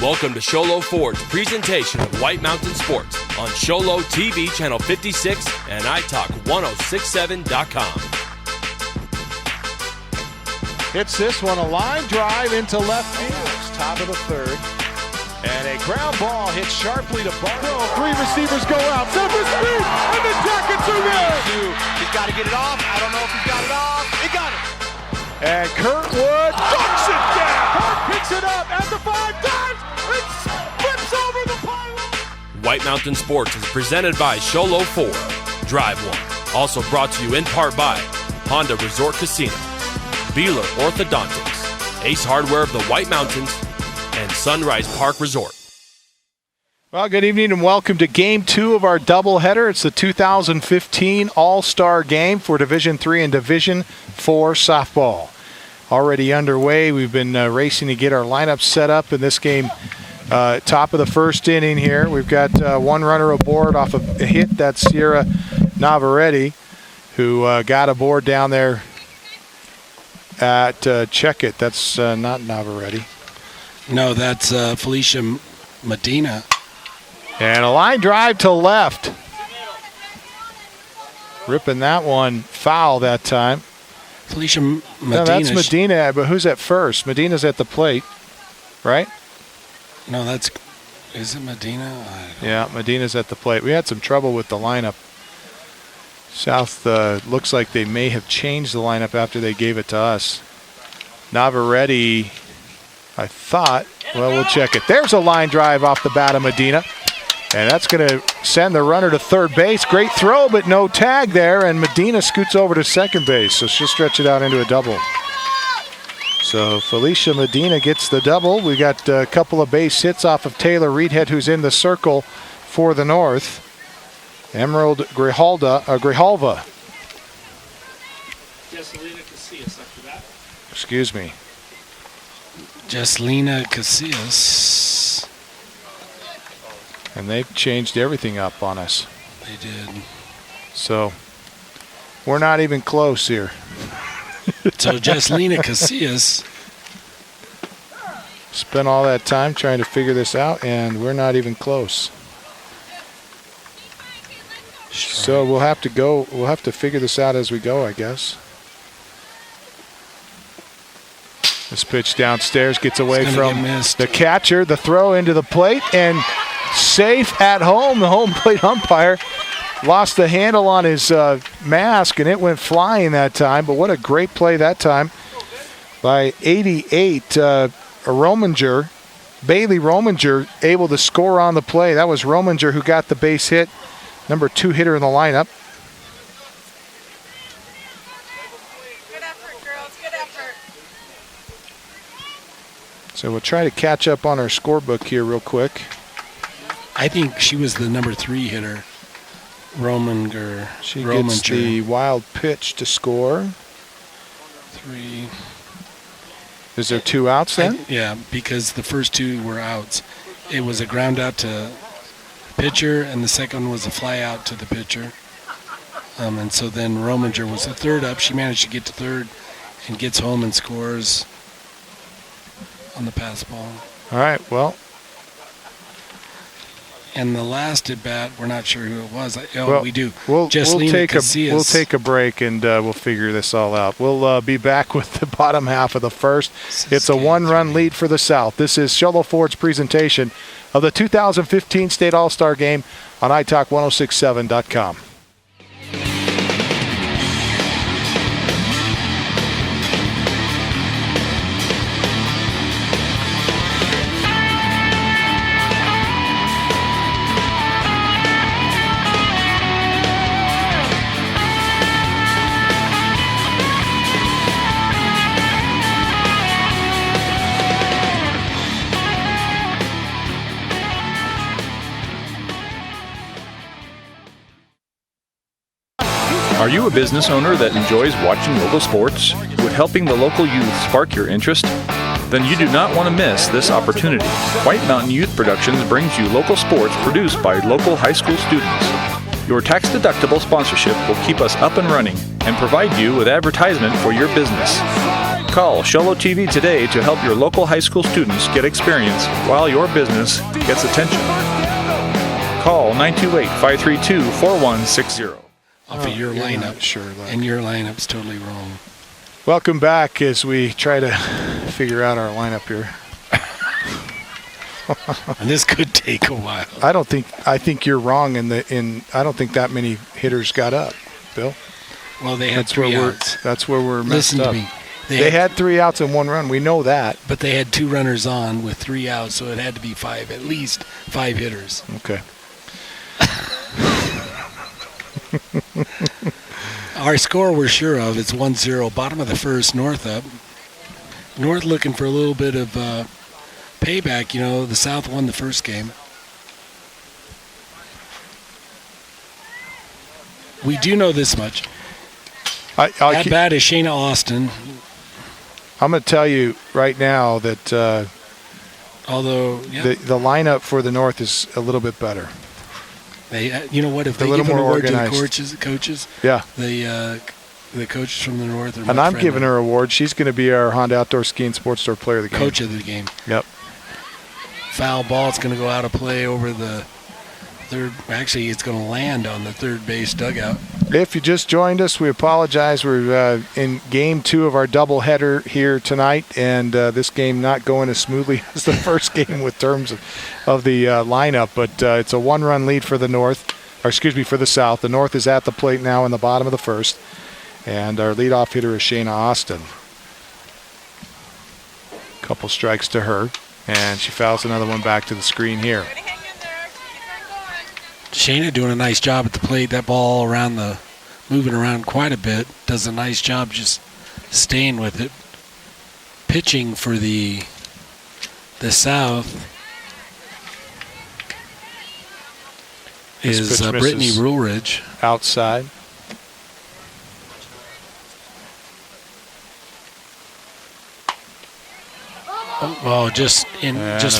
Welcome to Sholo Ford's presentation of White Mountain Sports on Sholo TV Channel 56 and iTalk1067.com. Hits this one, a line drive into left field. It's top of the third. And a ground ball hits sharply to Barlow. Three receivers go out. Set up his feet, and the Jackets are in. He's got to get it off. I don't know if he's got it off. He got it. And Kurt Wood knocks it down. Kurt picks it up at the 5 times. It flips over the pylon. White Mountain Sports is presented by Sholo Ford. Drive one. Also brought to you in part by Honda Resort Casino, Beeler Orthodontics, Ace Hardware of the White Mountains, and Sunrise Park Resort. Well, good evening and welcome to Game 2 of our doubleheader. It's the 2015 All-Star Game for Division III and Division IV softball. Already underway. We've been racing to get our lineup set up in this game. Top of the first inning here. We've got one runner aboard off of a hit. That's Sierra Navarrete, who got aboard down there at check it. That's not Navarrete. No, that's Felicia Medina. And a line drive to left. Ripping that one foul that time. Felicia Medina. No, that's Medina, but who's at first? Medina's at the plate, right? No, is it Medina? Yeah, Medina's at the plate. We had some trouble with the lineup. South looks like they may have changed the lineup after they gave it to us. Navarrete, I thought. Well, we'll check it. There's a line drive off the bat of Medina. And that's going to send the runner to third base. Great throw, but no tag there. And Medina scoots over to second base. So she'll stretch it out into a double. So Felicia Medina gets the double. We got a couple of base hits off of Taylor Reedhead, who's in the circle for the North. Emerald Grijalva. Jesselina Casillas after that. Excuse me. Jesselina Casillas. And they've changed everything up on us. They did. So we're not even close here. So Jesselina Casillas spent all that time trying to figure this out, and we're not even close. So we'll have to go. We'll have to figure this out as we go, I guess. This pitch downstairs gets away from the catcher. The throw into the plate, and safe at home. The home plate umpire lost the handle on his mask, and it went flying that time. But what a great play that time by 88. Rominger, Bailey Rominger, able to score on the play. That was Rominger who got the base hit. Number 2 hitter in the lineup. Good effort, girls. Good effort. So we'll try to catch up on our scorebook here real quick. I think she was the number 3 hitter. Rominger. She gets the wild pitch to score. 3. Is there 2 outs then? Yeah, because the first 2 were outs. It was a ground out to pitcher, and the second one was a fly out to the pitcher. And so then Rominger was the third up. She managed to get to third and gets home and scores on the pass ball. All right, well. And the last at bat, we're not sure who it was. We do. We'll take a break and we'll figure this all out. We'll be back with the bottom half of the first. It's a 1-run lead for the South. This is Sholo Ford's presentation of the 2015 State All-Star Game on iTalk1067.com. Are you a business owner that enjoys watching local sports? Would helping the local youth spark your interest? Then you do not want to miss this opportunity. White Mountain Youth Productions brings you local sports produced by local high school students. Your tax-deductible sponsorship will keep us up and running and provide you with advertisement for your business. Call Sholo TV today to help your local high school students get experience while your business gets attention. Call 928-532-4160. Off of your lineup. Sure. And your lineup's totally wrong. Welcome back as we try to figure out our lineup here. And this could take a while. I think you're wrong I don't think that many hitters got up, Bill. Well, they had three outs. That's where we're messed Listen up. to me. They had 3 outs and 1 run. We know that. But they had 2 runners on with 3 outs, so it had to be 5, at least 5 hitters. Okay. Our score we're sure of, it's 1-0. Bottom of the first, North up. North looking for a little bit of payback. You know, the South won the first game. We do know this much. At bat is Shayna Austin. I'm going to tell you right now that the lineup for the North is a little bit better. You know what? If they give an award to the coaches, yeah, the coaches from the North are and I'm giving her an award. She's going to be our Honda Outdoor Ski and Sports Store Player of the Game. Coach of the game. Yep. Foul ball. It's going to go out of play over the third. Actually, it's going to land on the third base dugout. If you just joined us, we apologize. We're in Game 2 of our doubleheader here tonight, and this game not going as smoothly as the first game with terms of the lineup. But it's a 1-run lead for the for the South. The North is at the plate now in the bottom of the first, and our leadoff hitter is Shayna Austin. Couple strikes to her, and she fouls another one back to the screen here. Shayna doing a nice job at the plate. That ball moving around quite a bit. Does a nice job just staying with it. Pitching for the South is Brittany Ruleridge. Outside. Just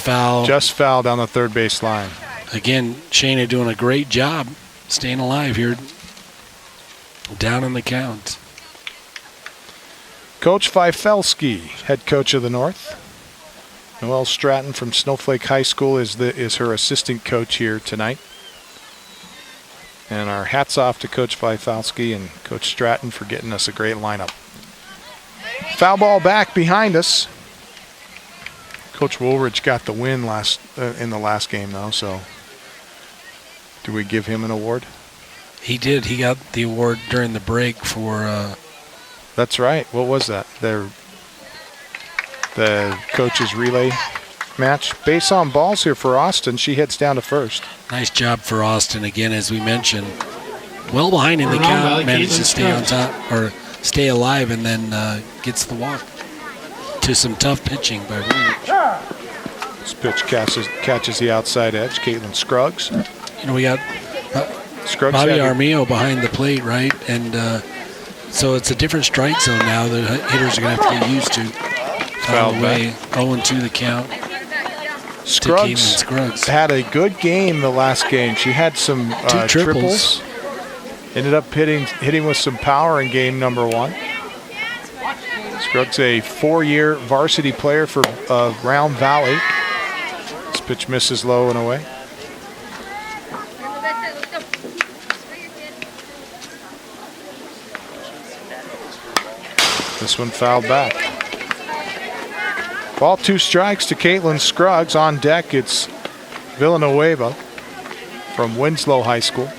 foul. Just foul down the third base line. Again, Shayna doing a great job staying alive here, down in the count. Coach Fifelski, head coach of the North. Noelle Stratton from Snowflake High School is her assistant coach here tonight. And our hats off to Coach Fifelski and Coach Stratton for getting us a great lineup. Foul ball back behind us. Coach Woolridge got the win in the last game, though, so do we give him an award? He did. He got the award during the break for... That's right. What was that? The coach's relay match. Base on balls here for Austin. She heads down to first. Nice job for Austin, again, as we mentioned. Well behind in the count, managed to stay on top, or stay alive, and then gets the walk. To some tough pitching by Woolridge. This pitch catches the outside edge. Caitlin Scruggs. You know, we got Bobby Armillo behind the plate, right? And so it's a different strike zone now. The hitters are going to have to get used to. Foul away. 0-2 the count. Scruggs had a good game the last game. She had some triples. Ended up hitting with some power in game number 1. Scruggs, a 4-year varsity player for Round Valley. This pitch misses low and away. This one fouled back. Ball 2 strikes to Caitlin Scruggs. On deck, it's Villanueva from Winslow High School.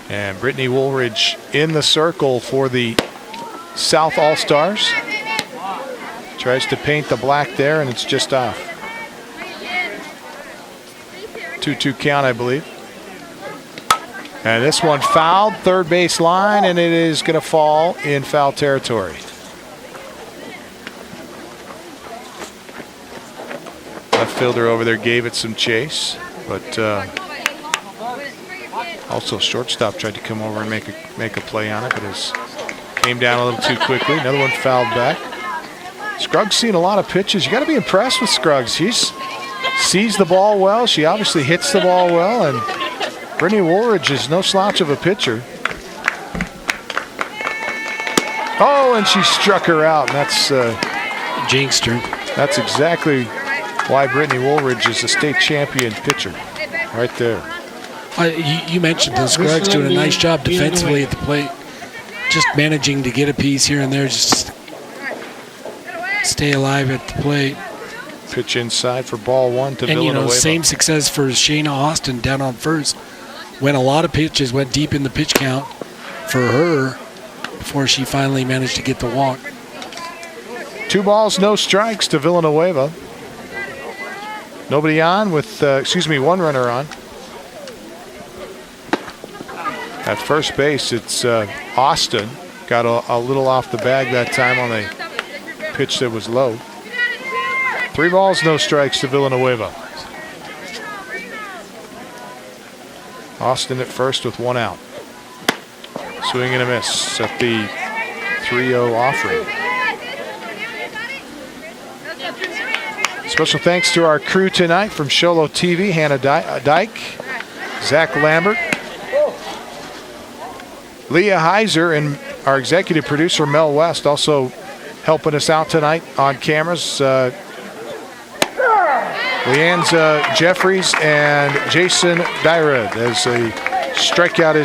And Brittany Woolridge in the circle for the South All-Stars. Tries to paint the black there, and it's just off. 2-2 count, I believe. And this one fouled, third base line, and it is going to fall in foul territory. Left fielder over there gave it some chase, but also shortstop tried to come over and make a play on it, but it came down a little too quickly. Another one fouled back. Scruggs seen a lot of pitches. You got to be impressed with Scruggs. She sees the ball well. She obviously hits the ball well, and Brittany Woolridge is no slouch of a pitcher. Oh, and she struck her out. And that's Jinxed her. That's exactly why Brittany Woolridge is a state champion pitcher. Right there. You mentioned the Scruggs doing a nice job defensively at the plate. Just managing to get a piece here and there. Just stay alive at the plate. Pitch inside for ball 1 to Villanueva. And, same success for Shayna Austin down on first. When a lot of pitches went deep in the pitch count for her before she finally managed to get the walk. 2 balls, no strikes to Villanueva. Nobody on with, 1 runner on. At first base, it's Austin. Got a little off the bag that time on a pitch that was low. 3 balls, no strikes to Villanueva. Austin at first with 1 out. Swing and a miss at the 3-0 offering. Special thanks to our crew tonight from Sholo TV, Hannah Dyke, Zach Lambert, Leah Heiser, and our executive producer Mel West also helping us out tonight on cameras. Leanza Jeffries and Jason Dyrud as a strikeout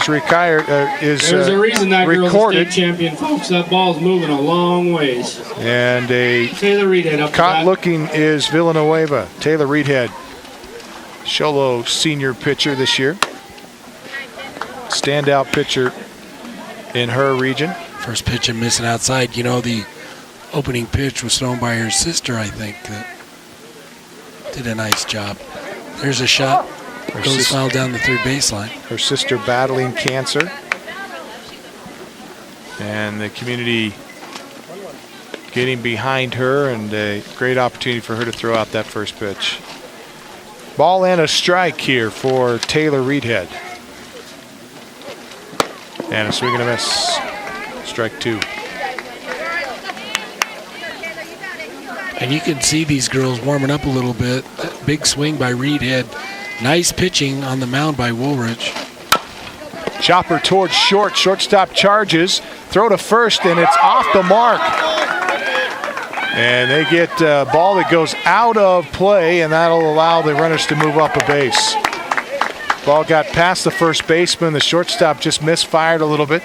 is There's a reason that girl's a recorded. state champion, folks. That ball's moving a long ways. And a Taylor Reedhead up caught looking is Villanueva. Taylor Reedhead, Sholo senior pitcher this year. Standout pitcher in her region. First pitch and missing outside. The opening pitch was thrown by her sister, I think. That did a nice job. There's a shot. Goes foul down the third baseline. Her sister battling cancer. And the community getting behind her, and a great opportunity for her to throw out that first pitch. Ball and a strike here for Taylor Reedhead. And a swing and a miss. Strike 2. And you can see these girls warming up a little bit. Big swing by Reedhead. Nice pitching on the mound by Woolridge. Chopper towards short. Shortstop charges. Throw to first, and it's off the mark. And they get a ball that goes out of play, and that'll allow the runners to move up a base. Ball got past the first baseman. The shortstop just misfired a little bit.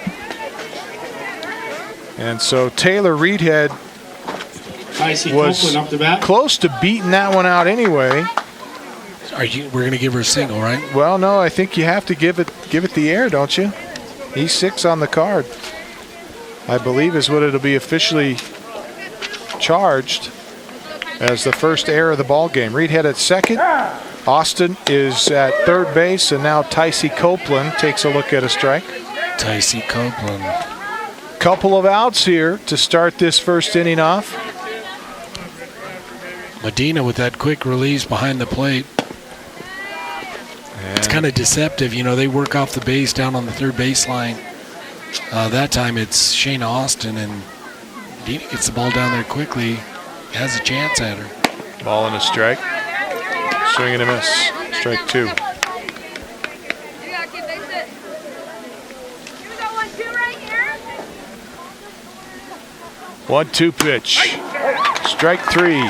And so Taylor Reedhead was up the bat. close to beating that one out anyway. We're going to give her a single, right? Well, no, I think you have to give it the air, don't you? E6 on the card, I believe, is what it'll be officially charged as the first error of the ball game. Reedhead at second. Austin is at third base, and now Tycee Copeland takes a look at a strike. Tycee Copeland. Couple of outs here to start this first inning off. Medina with that quick release behind the plate. It's kind of deceptive. They work off the base down on the third baseline. That time it's Shayna Austin, and Medina gets the ball down there quickly. Has a chance at her. Ball and a strike. Swing and a miss. Strike 2. 1-2 pitch. Strike 3.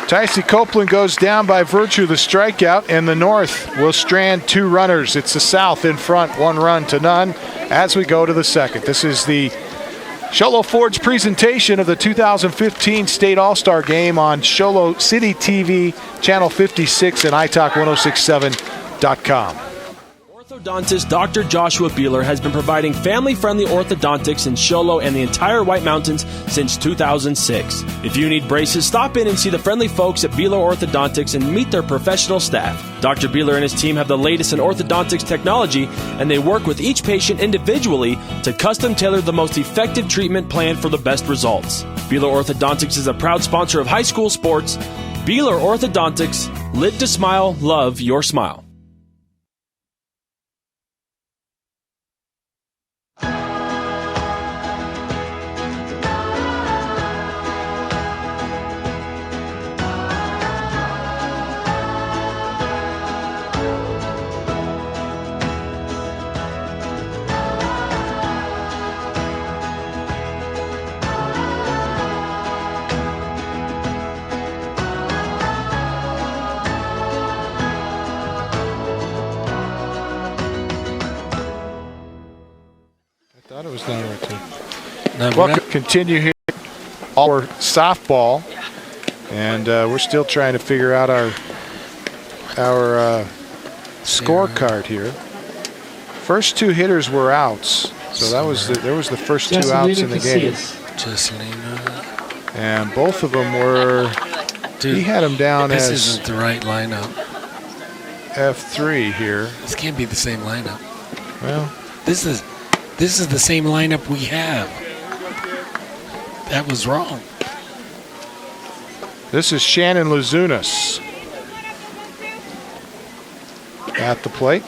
Tycee Copeland goes down by virtue of the strikeout, and the North will strand 2 runners. It's the South in front, 1 run to none as we go to the second. This is the Sholo Ford's presentation of the 2015 State All-Star Game on Sholo City TV, Channel 56 and iTalk1067.com. Orthodontist Dr. Joshua Beeler has been providing family-friendly orthodontics in Sholo and the entire White Mountains since 2006. If you need braces, stop in and see the friendly folks at Beeler Orthodontics and meet their professional staff. Dr. Beeler and his team have the latest in orthodontics technology, and they work with each patient individually to custom tailor the most effective treatment plan for the best results. Beeler Orthodontics is a proud sponsor of high school sports. Beeler Orthodontics, live to smile, love your smile. Thought it was number 2. Number Well, continue here. Our softball, and we're still trying to figure out our scorecard here. First 2 hitters were outs, so that was there was the first 2 outs in the game. Jesselina. And both of them were. Dude, he had them down this as isn't the right lineup. F3 here. This can't be the same lineup. Well, This is the same lineup we have. That was wrong. this is Shannon Lazunas at the plate.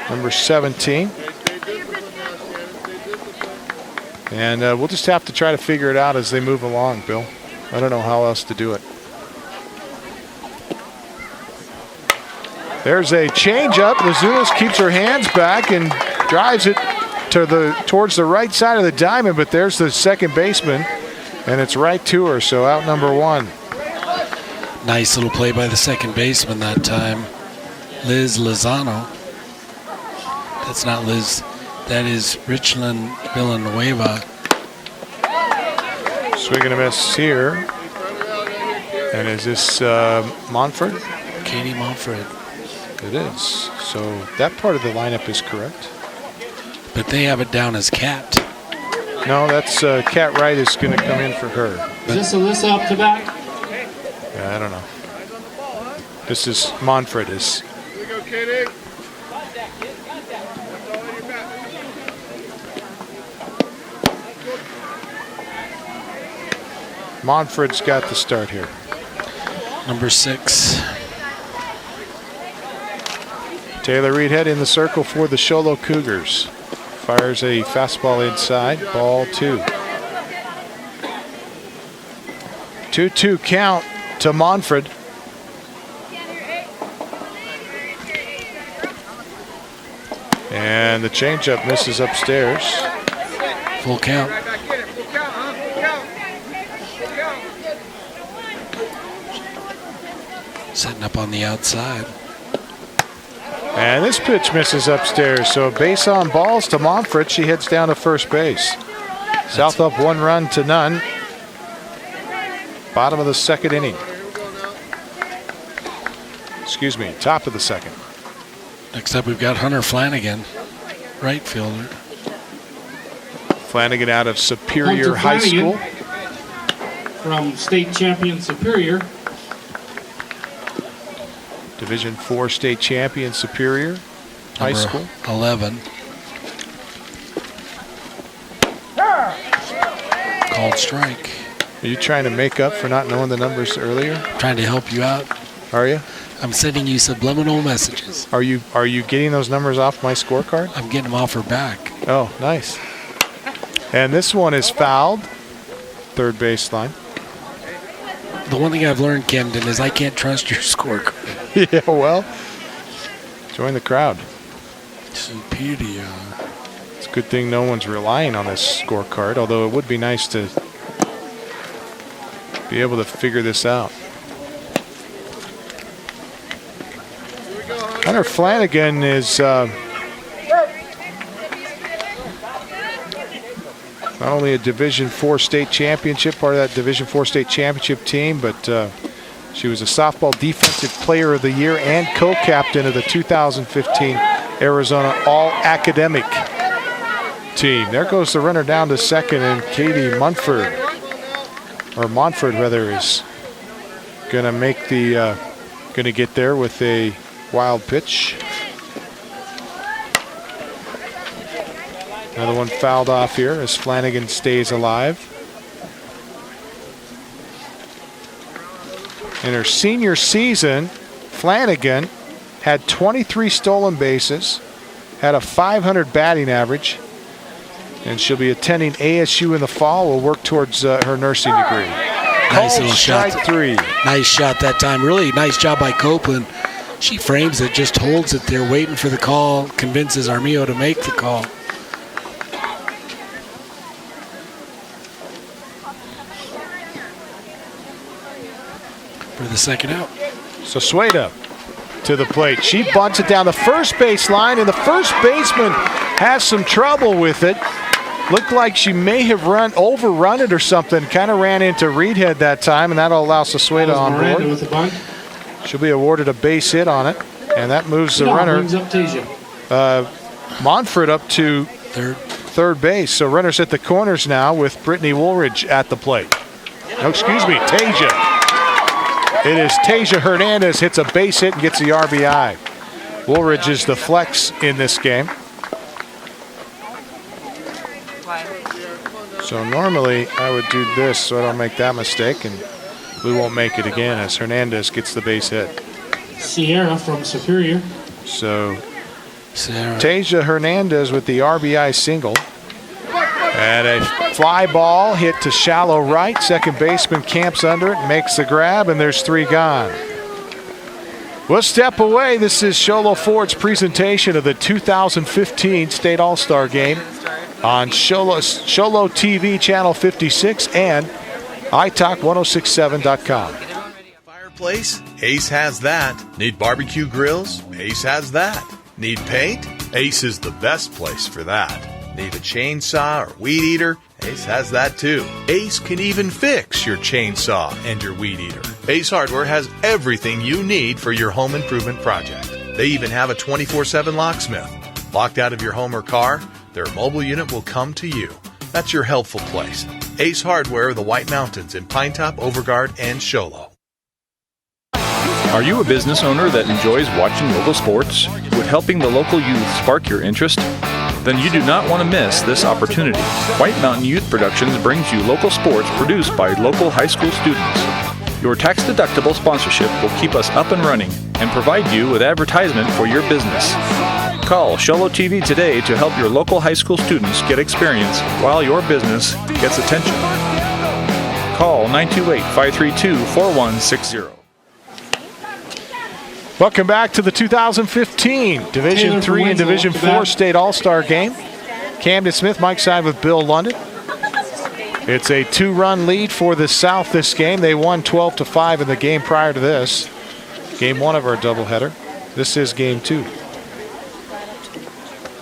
Number 17. And we'll just have to try to figure it out as they move along, Bill. I don't know how else to do it. There's a changeup. Lazunas keeps her hands back and drives it towards the right side of the diamond, but there's the second baseman, and it's right to her, so out number 1. Nice little play by the second baseman that time. Liz Lozano. That's not Liz. That is Richland Villanueva. Swing and a miss here. And is this Monfort? Katie Monfort. It is. So that part of the lineup is correct. But they have it down as Cat. No, that's Cat Wright is going to come in for her. Is this Alyssa up to bat? Yeah, I don't know. This is Monfort. Here we go, Katie. Monfort's got the start here. Number 6. Taylor Reedhead in the circle for the Sholo Cougars. Fires a fastball inside, ball 2. 2-2 count to Monfort. And the changeup misses upstairs. Full count. Setting up on the outside. And this pitch misses upstairs, so base on balls to Monfort. She heads down to first base. South up 1 run to none. Bottom of the second inning. Excuse me, top of the second. Next up, we've got Hunter Flanagan, right fielder. Flanagan out of Superior Hunter High School. From state champion Superior. Division IV state champion Superior High Number School. 11. Called strike. Are you trying to make up for not knowing the numbers earlier? Trying to help you out. Are you? I'm sending you subliminal messages. Are you getting those numbers off my scorecard? I'm getting them off her back. Oh, nice. And this one is fouled. Third baseline. The one thing I've learned, Camden, is I can't trust your scorecard. Yeah, well, join the crowd. Superior. It's a good thing no one's relying on this scorecard, although it would be nice to be able to figure this out. Hunter Flanagan is not only a Division IV state championship, part of that Division IV state championship team, but she was a softball defensive player of the year and co-captain of the 2015 Arizona All-Academic team. There goes the runner down to second, and Katie Monfort is going to make the going to get there with a wild pitch. Another one fouled off here as Flanagan stays alive. In her senior season, Flanagan had 23 stolen bases, had a .500 batting average, and she'll be attending ASU in the fall. Will work towards her nursing degree. Nice little shot. Strike 3. Nice shot that time. Really nice job by Copeland. She frames it, just holds it there, waiting for the call, convinces Armijo to make the call. For the second out. So Sueda to the plate. She bunts it down the first base line, and the first baseman has some trouble with it. Looked like she may have overrun it or something. Kind of ran into Reedhead that time, and that'll allow Sasueda on board. With the bunt. She'll be awarded a base hit on it, and that moves the runner, Brings up Tasia. Monfort, up to third base. So runners at the corners now with Brittany Woolridge at the plate. No, excuse me, Tasia. It is Tasia Hernandez hits a base hit and gets the RBI. Woolridge is the flex in this game. So normally I would do this so I don't make that mistake, and we won't make it again as Hernandez gets the base hit. Sierra from Superior. So Tasia Hernandez with the RBI single. And a fly ball hit to shallow right. Second baseman camps under it, makes the grab, and there's 3 gone. We'll step away. This is Sholo Ford's presentation of the 2015 State All-Star Game on Sholo TV Channel 56 and iTalk1067.com. Fireplace? Ace has that. Need barbecue grills? Ace has that. Need paint? Ace is the best place for that. Need a chainsaw or weed eater? Ace has that too. Ace can even fix your chainsaw and your weed eater. Ace Hardware has everything you need for your home improvement project. They even have a 24/7 locksmith. Locked out of your home or car? Their mobile unit will come to you. That's your helpful place. Ace Hardware of the White Mountains in Pinetop, Overguard, and Sholo. Are you a business owner that enjoys watching local sports? Would helping the local youth spark your interest? Then you do not want to miss this opportunity. White Mountain Youth Productions brings you local sports produced by local high school students. Your tax-deductible sponsorship will keep us up and running and provide you with advertisement for your business. Call Sholo TV today to help your local high school students get experience while your business gets attention. Call 928-532-4160. Welcome back to the 2015 Division III and Division IV State All-Star Game. Camden Smith, Mike Side with Bill London. It's a 2-run lead for the South this game. They won 12-5 in the game prior to this. Game 1 of our doubleheader. This is game 2.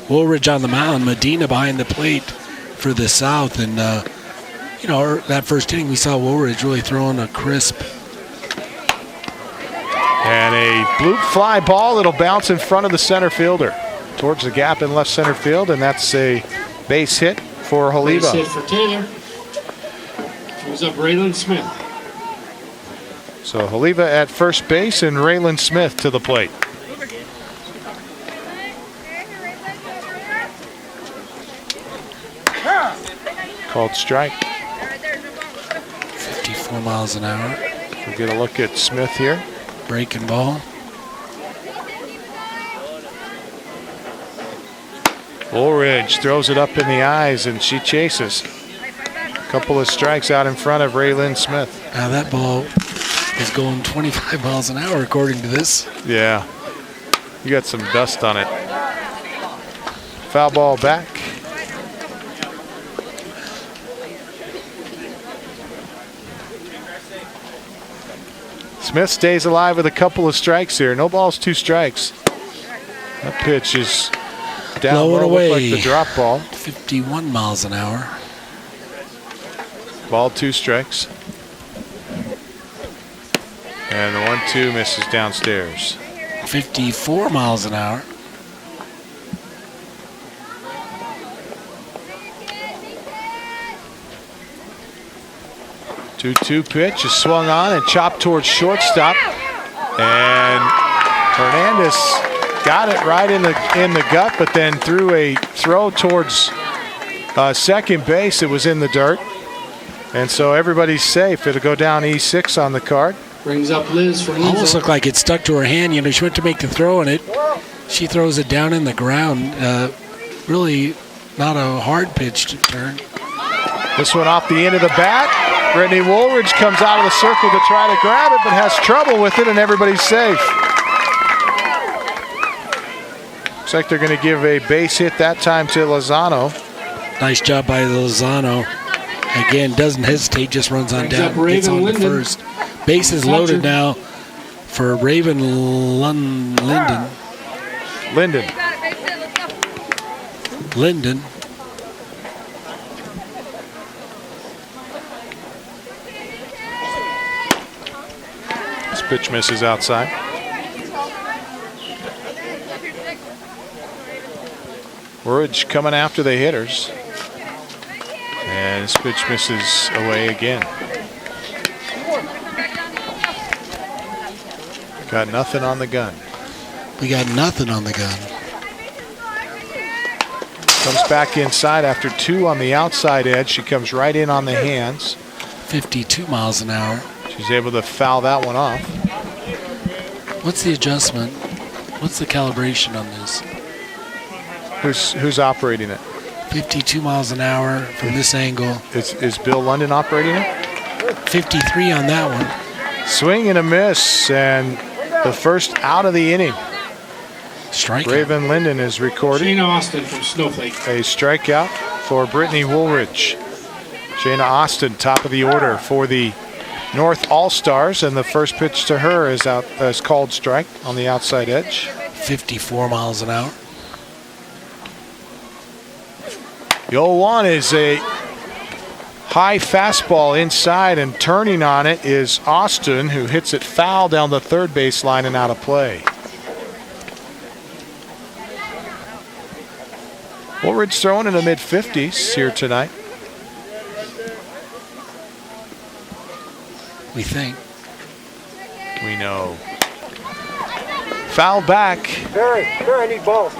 Woolridge on the mound, Medina behind the plate for the South. And, that first inning we saw Woolridge really throwing a crisp. And a bloop fly ball that'll bounce in front of the center fielder towards the gap in left center field, and that's a base hit for Haliva. Base hit for Taylor. Brings up Raylan Smith. So Haliva at first base and Raylan Smith to the plate. Called strike. 54 miles an hour. We'll get a look at Smith here. Breaking ball. Woolridge throws it up in the eyes, and she chases. A couple of strikes out in front of Raylan Smith. Now that ball is going 25 miles an hour according to this. Yeah. You got some dust on it. Foul ball back. Smith stays alive with a couple of strikes here. No balls, 2 strikes. That pitch is down low and low, away. like the drop ball. 51 miles an hour. Ball, 2 strikes. And the 1-2 misses downstairs. 54 miles an hour. Two pitch is swung on and chopped towards shortstop, and Hernandez got it right in the gut, but then threw a throw towards second base. It was in the dirt, and so everybody's safe. It'll go down E6 on the card. Brings up Liz for Almost looked like it stuck to her hand. She went to make the throw, and she throws it down in the ground. Really not a hard pitch to turn. This one off the end of the bat. Brittany Woolridge comes out of the circle to try to grab it, but has trouble with it, and everybody's safe. Looks like they're going to give a base hit that time to Lozano. Nice job by Lozano. Again, doesn't hesitate, just runs on down, gets on to first. Base is loaded now for Raven Linden. Linden. This pitch misses outside. Woolridge coming after the hitters. And this pitch misses away again. Got nothing on the gun. We got nothing on the gun. Comes back inside after 2 on the outside edge. She comes right in on the hands. 52 miles an hour. She's able to foul that one off. What's the adjustment? What's the calibration on this? Who's operating it? 52 miles an hour from this angle. Is Bill London operating it? 53 on that one. Swing and a miss, and the first out of the inning. Strikeout. Raven Linden is recorded. Shayna Austin from Snowflake. A strikeout for Brittany Woolridge. Shayna Austin, top of the order for the North All-Stars, and the first pitch to her is called strike on the outside edge. 54 miles an hour. The 0-1 is a high fastball inside, and turning on it is Austin, who hits it foul down the third base line and out of play. Woolridge throwing in the mid-50s here tonight. We think. We know. Foul back. Barry, I need balls.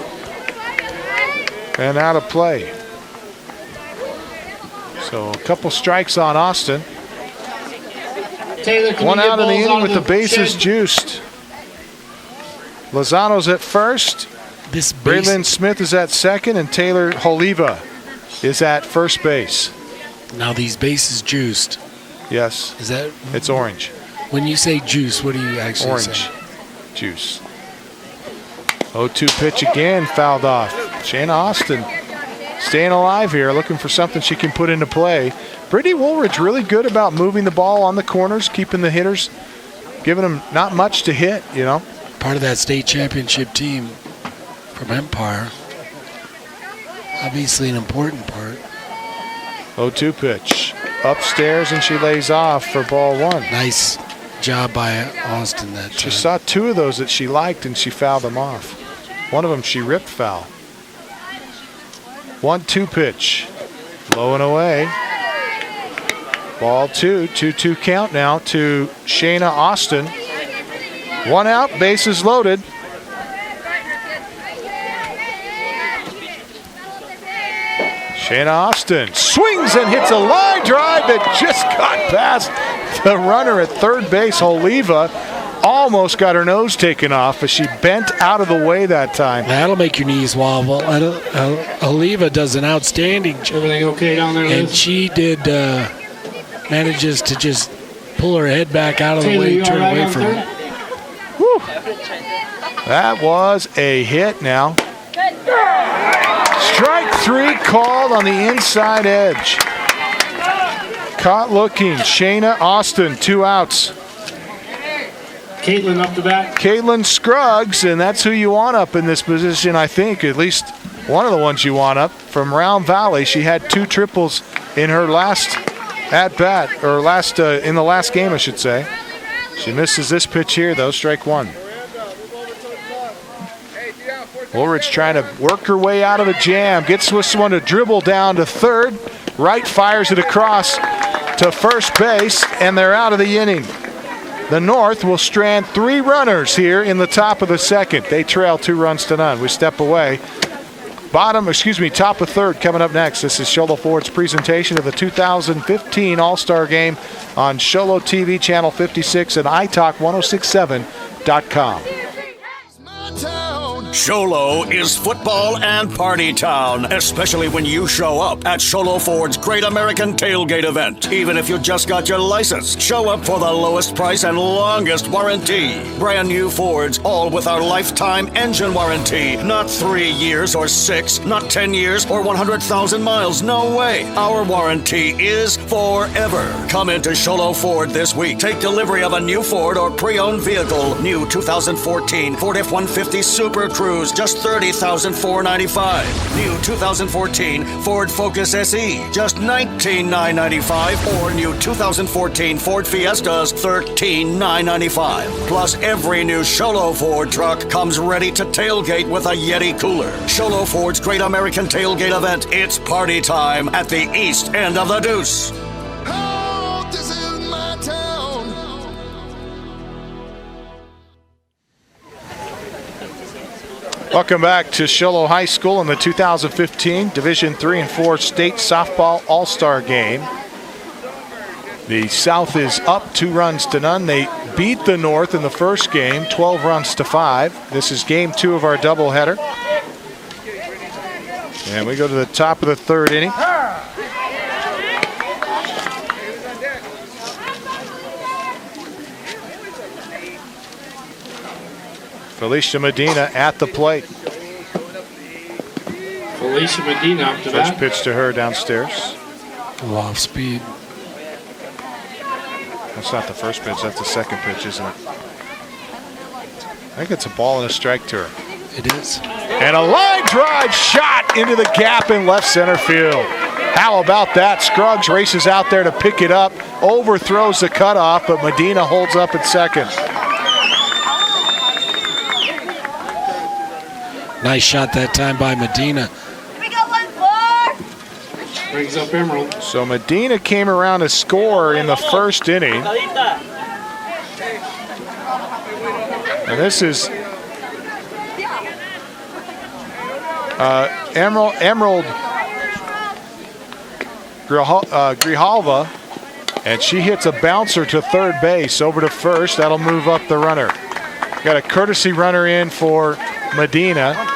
And out of play. So a couple strikes on Austin. Taylor, can One you get out of the balls inning out with of the bases shed? juiced. Lozano's at first. This base, Braylon Smith is at second, and Taylor Holiva is at first base. now these bases juiced. Yes, Is that it's orange. when you say juice? What do you actually Orange say? juice. 0-2 pitch again, fouled off. Shayna Austin staying alive here, looking for something she can put into play. Brittany Woolridge really good about moving the ball on the corners, keeping the hitters, giving them not much to hit, you know. Part of that state championship team from Empire. Obviously an important part. 0-2 pitch. Upstairs, and she lays off for ball 1. Nice job by Austin that She time. saw 2 of those that she liked, and she fouled them off. One of them she ripped foul. 1-2 pitch. Low and away. Ball 2. 2-2 count now to Shayna Austin. 1 out, bases loaded. Shayna Austin swings and hits a line drive that just got past the runner at third base. Holiva almost got her nose taken off, but she bent out of the way that time. That'll make your knees wobble. Oliva does an outstanding job. Everything okay down there, And Liz? she did manages to just pull her head back out of the Taylor, way, you turn all right away on from third? her. Whew. That was a hit now. Strike 3 called on the inside edge. Caught looking. Shayna Austin, 2 outs. Caitlin up to bat. Caitlin Scruggs, and that's who you want up in this position, I think. At least one of the ones you want up. From Round Valley, she had 2 triples in her last at-bat, or in the last game, I should say. She misses this pitch here, though, strike 1. Woolridge trying to work her way out of a jam. Gets this one to dribble down to third. Right fires it across to first base, and they're out of the inning. The North will strand 3 runners here in the top of the second. They trail 2-0. We step away. Top of third coming up next. This is Sholo Ford's presentation of the 2015 All-Star Game on Sholo TV Channel 56 and iTalk1067.com. Sholo is football and party town, especially when you show up at Sholo Ford's Great American Tailgate event. Even if you just got your license, show up for the lowest price and longest warranty. Brand new Fords, all with our lifetime engine warranty. Not 3 years or 6, not 10 years or 100,000 miles. No way. Our warranty is forever. Come into Sholo Ford this week. Take delivery of a new Ford or pre-owned vehicle. New 2014 Ford F-150 Super Cruise, just $30,495. New 2014 Ford Focus SE, just $19,995. Or new 2014 Ford Fiestas, $13,995. Plus, every new Sholo Ford truck comes ready to tailgate with a Yeti cooler. Sholo Ford's Great American Tailgate Event. It's party time at the east end of the Deuce. Oh, this is my town. Welcome back to Sholo High School in the 2015 Division III and IV State Softball All-Star Game. The South is up 2-0. They beat the North in the first game, 12-5. This is game 2 of our doubleheader. And we go to the top of the third inning. Felicia Medina at the plate. Felicia Medina up to First bat. pitch to her downstairs. Off speed. That's not the first pitch, that's the second pitch, isn't it? I think it's a ball and a strike to her. It is. And a line drive shot into the gap in left center field. How about that? Scruggs races out there to pick it up, overthrows the cutoff, but Medina holds up at second. Nice shot that time by Medina. We got one more. Brings up Emerald. So Medina came around to score in the first inning. And this is Emerald Grijalva, and she hits a bouncer to third base over to first. That'll move up the runner. Got a courtesy runner in for Medina.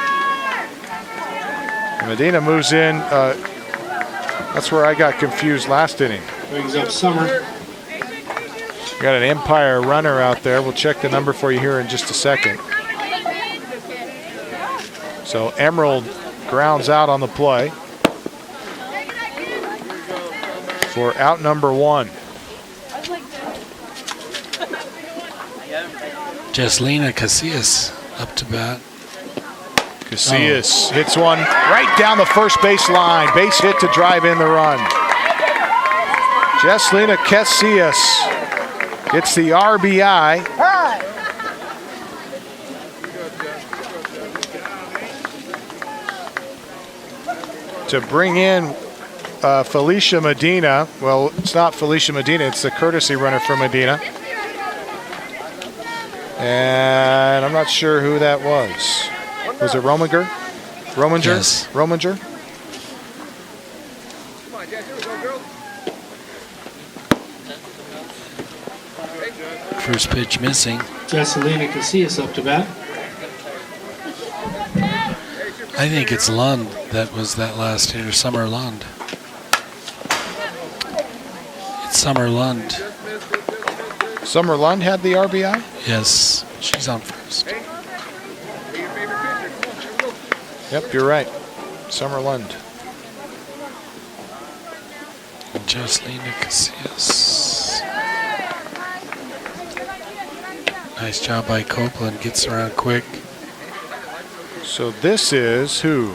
Medina moves in. That's where I got confused last inning. Brings up Summer. Got an Empire runner out there. We'll check the number for you here in just a second. So Emerald grounds out on the play for out number 1. Jesselina Casillas up to bat. Casillas hits one right down the first base line. Base hit to drive in the run. Jesselina Casillas gets the RBI. To bring in Felicia Medina. Well, it's not Felicia Medina, it's the courtesy runner for Medina. And I'm not sure who that was. Was it Rominger? Rominger? Yes. Rominger? First pitch missing. Jesselina Casillas up to bat. I think it's Lund that was that last hitter, Summer Lund. It's Summer Lund. Summer Lund had the RBI? Yes, she's on first. Yep, you're right. Summer Lund. Jesselina Casillas. Nice job by Copeland, gets around quick. So this is who?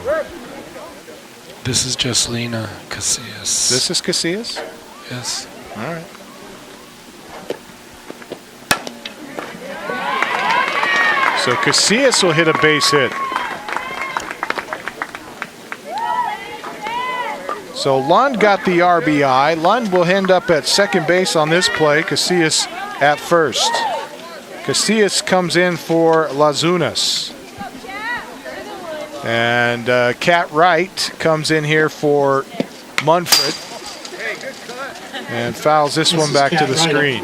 This is Jesselina Casillas. This is Casillas? Yes. All right. So Casillas will hit a base hit. So Lund got the RBI. Lund will end up at second base on this play. Casillas at first. Casillas comes in for Lazunas. And Cat Wright comes in here for Munford. And fouls this one back to the screen.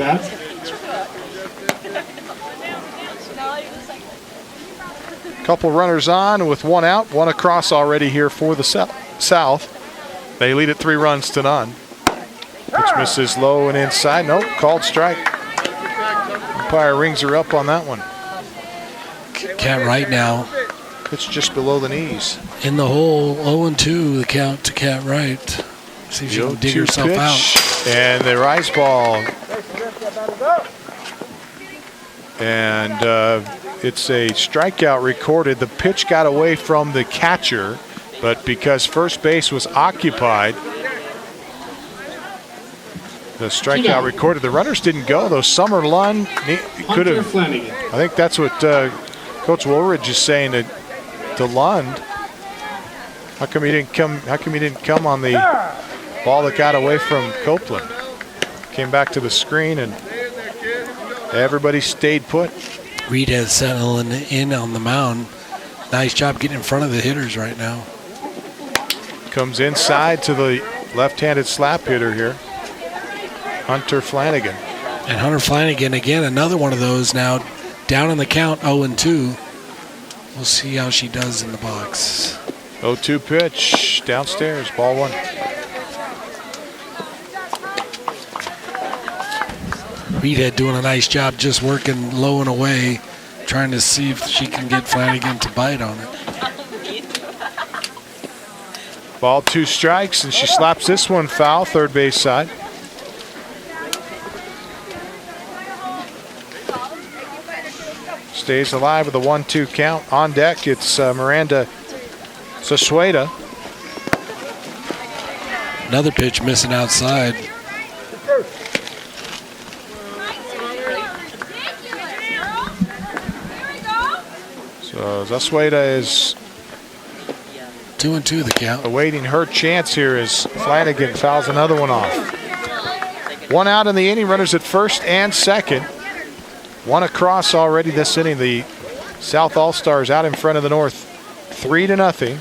Couple runners on with one out, one across already here for the South. They lead at 3-0. Pitch misses low and inside. Nope, called strike. Umpire rings her up on that one. Cat Wright now. Pitch just below the knees. In the hole, 0-2, the count to Cat Wright. See if she can dig herself out. And the rise ball And it's a strikeout recorded. The pitch got away from the catcher, but because first base was occupied, the strikeout recorded. The runners didn't go, though. Summer Lund could have. I think that's what Coach Woolridge is saying to Lund. How come he didn't come? How come he didn't come on the ball that got away from Copeland? Came back to the screen, and everybody stayed put. Reed has settling in on the mound. Nice job getting in front of the hitters right now. Comes inside to the left-handed slap hitter here, Hunter Flanagan. And Hunter Flanagan, again, another one of those now down in the count, 0-2. We'll see how she does in the box. 0-2 pitch downstairs, ball one. Reedhead doing a nice job just working low and away, trying to see if she can get Flanagan to bite on it. Ball, 2 strikes, and she slaps this one foul, third base side. Stays alive with a 1-2 count. On deck, it's Miranda Sasueda. Another pitch missing outside. So Sasueda is 2-2 the count. Awaiting her chance here as Flanagan fouls another one off. 1 out in the inning, runners at first and second. 1 across already this inning. The South All-Stars out in front of the North, 3-0.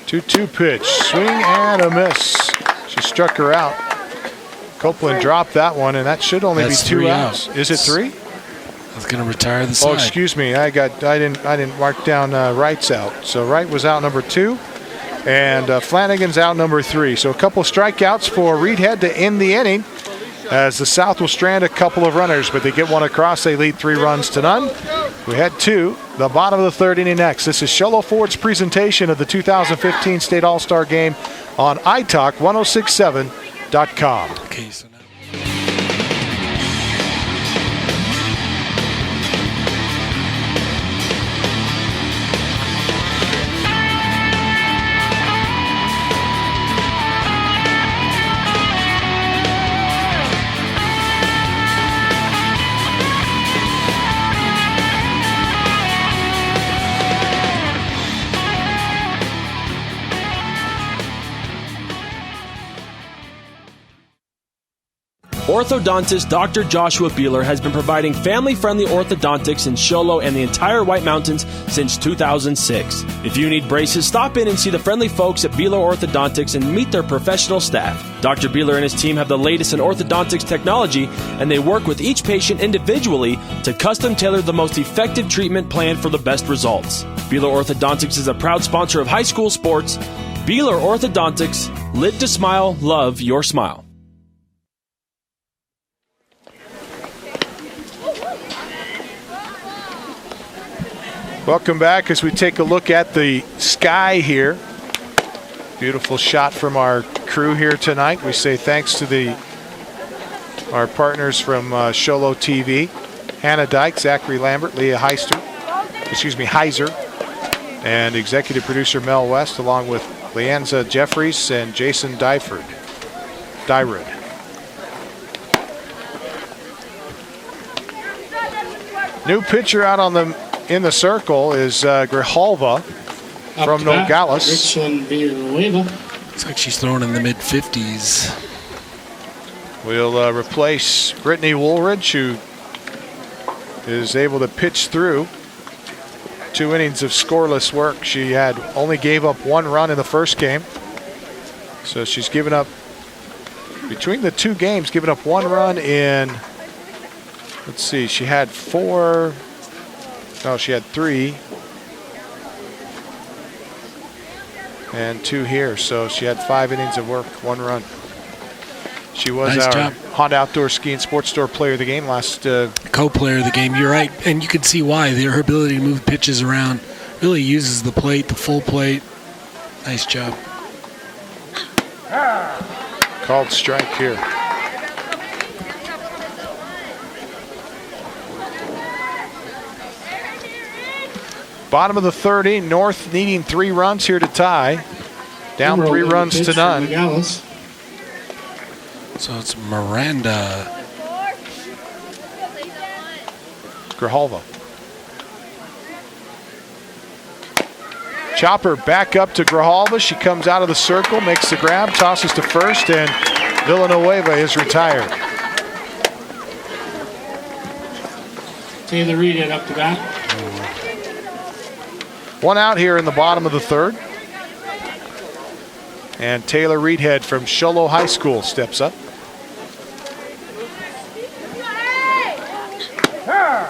Two-two pitch, swing and a miss. She struck her out. Copeland dropped that one, and that should only be 2 outs. Is it 3? I was going to retire the side. Oh, excuse me. I didn't mark down Wright's out. So Wright was out number 2, and Flanagan's out number 3. So a couple strikeouts for Reedhead to end the inning, as the South will strand a couple of runners, but they get 1 across. They lead 3-0. We had 2. The bottom of the third inning next. This is Sholo Ford's presentation of the 2015 State All-Star Game on iTalk1067.com. Okay, so now. Orthodontist Dr. Joshua Beeler has been providing family-friendly orthodontics in Show Low and the entire White Mountains since 2006. If you need braces, stop in and see the friendly folks at Beeler Orthodontics and meet their professional staff. Dr. Beeler and his team have the latest in orthodontics technology, and they work with each patient individually to custom tailor the most effective treatment plan for the best results. Beeler Orthodontics is a proud sponsor of high school sports. Beeler Orthodontics, lit to smile, love your smile. Welcome back as we take a look at the sky here. Beautiful shot from our crew here tonight. We say thanks to our partners from Sholo TV, Hannah Dyke, Zachary Lambert, Leah Heiser, and executive producer Mel West, along with Leanza Jeffries and Jason Dyrud. New pitcher out in the circle is Grijalva from Nogales. Looks like she's throwing in the mid-50s. We'll replace Brittany Woolridge, who is able to pitch through 2 innings of scoreless work. She only gave up 1 run in the first game. So she's given up, between the 2 games, given up 1 run in, let's see, she had 3. And 2 here, so she had 5 innings of work, 1 run. She was nice our job. Honda Outdoor Ski and Sports Store Player of the Game last. Co-player of the game, you're right, and you can see why. Her ability to move pitches around really uses the plate, the full plate. Nice job. Called strike here. Bottom of the third inning, North needing 3 runs here to tie. Down 3 runs to none. So it's Miranda. Grijalva. Chopper back up to Grijalva. She comes out of the circle, makes the grab, tosses to first, and Villanueva is retired. Taylor Reed up to bat. 1 out here in the bottom of the third. And Taylor Reedhead from Sholo High School steps up.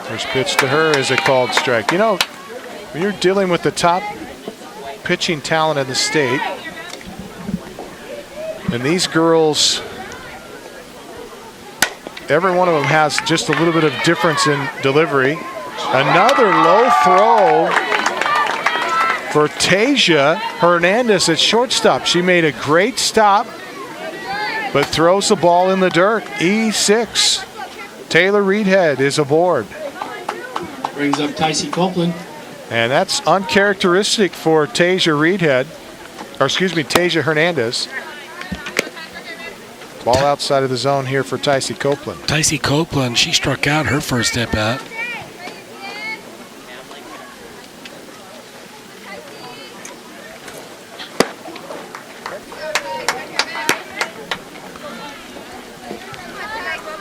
First pitch to her is a called strike. You know, when you're dealing with the top pitching talent in the state, and these girls, every one of them has just a little bit of difference in delivery. Another low throw for Tasia Hernandez at shortstop. She made a great stop, but throws the ball in the dirt. E6. Taylor Reedhead is aboard. Brings up Tycee Copeland. And that's uncharacteristic for Tasia Reedhead, or excuse me, Tasia Hernandez. Ball outside of the zone here for Tycee Copeland. Tycee Copeland, she struck out her first at bat.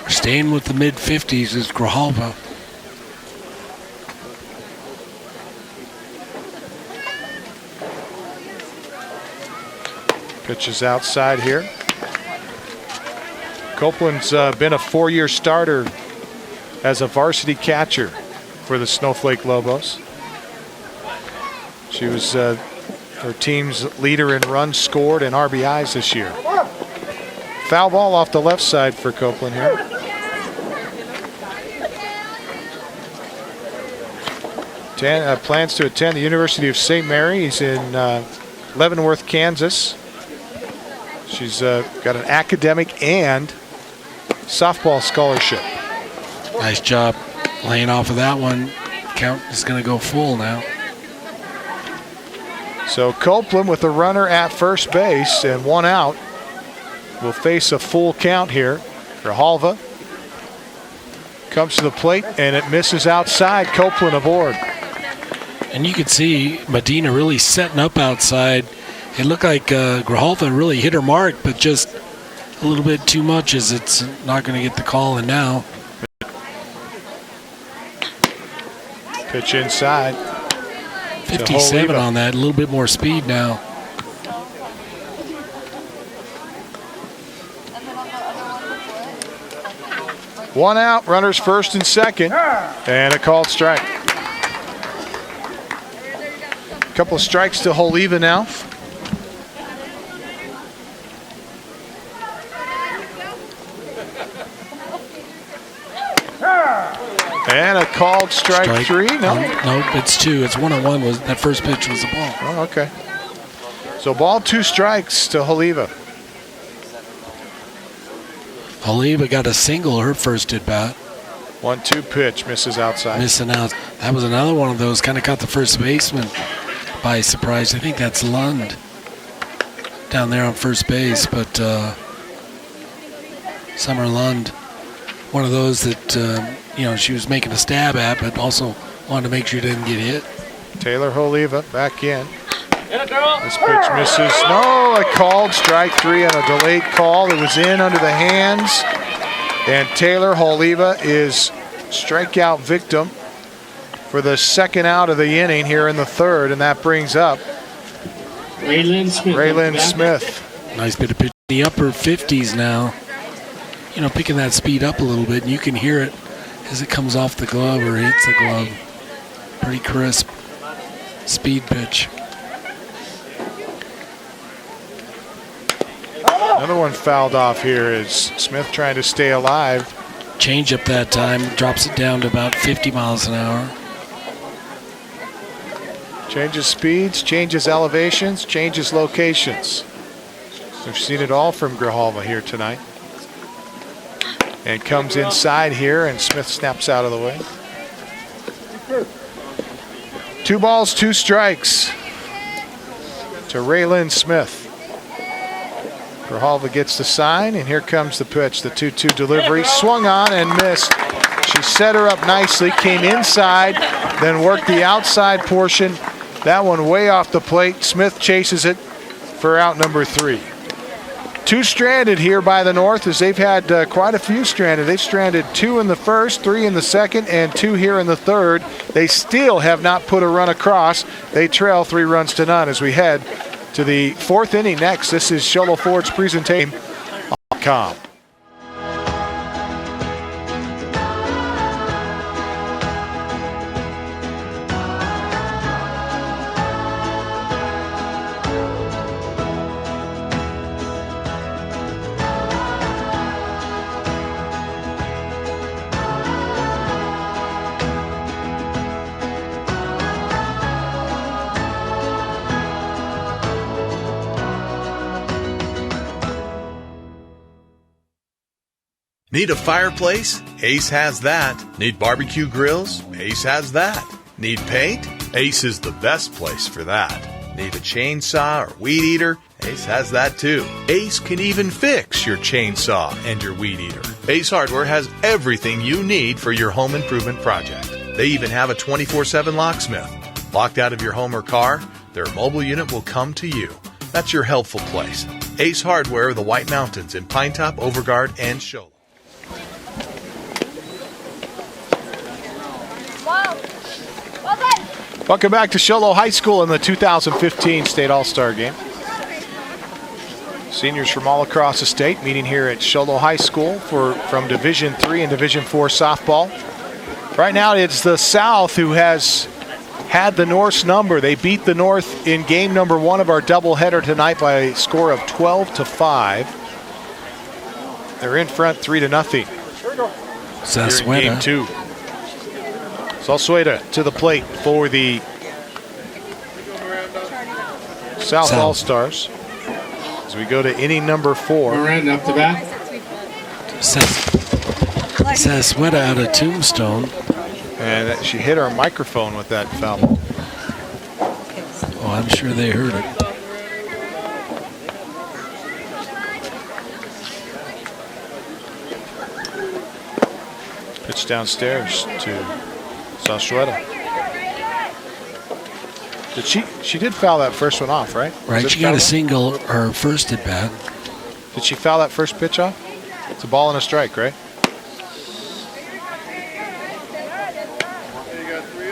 Staying with the mid-50s is Grijalva. Pitches outside here. Copeland's been a 4-year starter as a varsity catcher for the Snowflake Lobos. She was her team's leader in runs scored and RBIs this year. Foul ball off the left side for Copeland here. Plans to attend the University of St. Mary's in Leavenworth, Kansas. She's got an academic and softball scholarship. Nice job laying off of that one. Count is going to go full now. So Copeland with a runner at first base and 1 out will face a full count here. Grijalva comes to the plate and it misses outside. Copeland aboard. And you could see Medina really setting up outside. It looked like Grijalva really hit her mark, but just a little bit too much as it's not going to get the call in now. Pitch inside. 57 on that, a little bit more speed now. One out, runners first and second, and a called strike. A couple of strikes to Holiva now. And a called strike 3. No, nope, it's 2. It's 1-1. That first pitch was a ball. Oh, okay. So ball, 2 strikes to Holiva. Holiva got a single her first at bat. 1-2 pitch, misses outside. Missing out. That was another one of those, kind of caught the first baseman by surprise. I think that's Lund down there on first base, but Summer Lund, one of those that she was making a stab at, but also wanted to make sure she didn't get hit. Taylor Holiva back in. This pitch misses. No, a called strike 3 on a delayed call. It was in under the hands. And Taylor Holiva is strikeout victim for the second out of the inning here in the third, and that brings up Raylyn Smith. Nice bit of pitch. The upper 50s now. Picking that speed up a little bit, and you can hear it as it comes off the glove or hits the glove. Pretty crisp speed pitch. Another one fouled off here is Smith trying to stay alive. Change up that time, drops it down to about 50 miles an hour. Changes speeds, changes elevations, changes locations. We've seen it all from Grijalva here tonight. And comes inside here, and Smith snaps out of the way. 2 balls, 2 strikes to Raylyn Smith. Grijalva gets the sign, and here comes the pitch. The 2-2 delivery, swung on and missed. She set her up nicely, came inside, then worked the outside portion. That one way off the plate. Smith chases it for out number 3. 2 stranded here by the North, as they've had quite a few stranded. They've stranded 2 in the first, 3 in the second, and 2 here in the third. They still have not put a run across. They trail 3 runs to none as we head to the 4th inning next. This is Show Ford's presentation on .com. Need a fireplace? Ace has that. Need barbecue grills? Ace has that. Need paint? Ace is the best place for that. Need a chainsaw or weed eater? Ace has that too. Ace can even fix your chainsaw and your weed eater. Ace Hardware has everything you need for your home improvement project. They even have a 24/7 locksmith. Locked out of your home or car, their mobile unit will come to you. That's your helpful place. Ace Hardware of the White Mountains in Pinetop, Overguard, and Show. Welcome back to Show High School in the 2015 State All-Star Game. Seniors from all across the state meeting here at Show High School from Division III and Division IV softball. Right now it's the South who has had the North's number. They beat the North in game number 1 of our doubleheader tonight by a score of 12-5. They're in front 3-0. Zasweta. Game 2. Zasweta to the plate for the South All-Stars as we go to inning number 4. Moran up to bat. Zasweta out of Tombstone. And she hit our microphone with that foul ball. Oh, I'm sure they heard it. Pitch downstairs to Zasweta. She did foul that first one off, right? Right, she got a single her first at bat. Did she foul that first pitch off? It's a ball and a strike, right?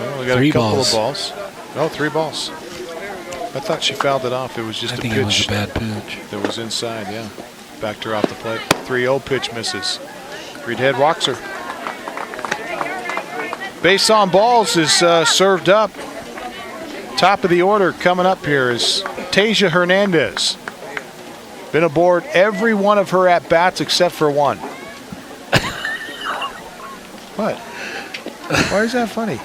Well, we got 3 a couple balls. of balls. No, 3 balls. I thought she fouled it off. It was just I a think pitch. it was a bad pitch. That was inside, yeah. Backed her off the plate. 3-0 pitch misses. Reedhead walks her. Base on balls is served up. Top of the order coming up here is Tasia Hernandez. Been aboard every one of her at-bats except for one. What? Why is that funny?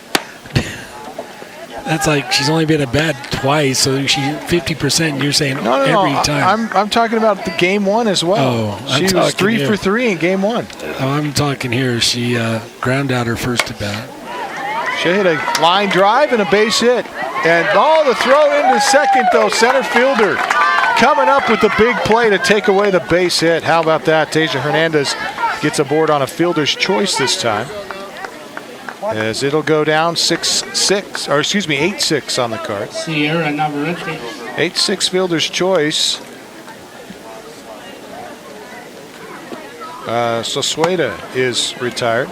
That's like she's only been at bat twice, so she 50%. You're saying No, every time. I'm talking about the game 1 as well. Oh, I'm she was 3 here. for 3 in game 1. Oh, I'm talking here. She ground out her first at bat. She hit a line drive and a base hit. And the throw into second, though. Center fielder coming up with the big play to take away the base hit. How about that? Tasia Hernandez gets aboard on a fielder's choice this time. As it'll go down 8-6 on the card. Sierra Navarrete. 8-6 fielder's choice. Zasweta is retired.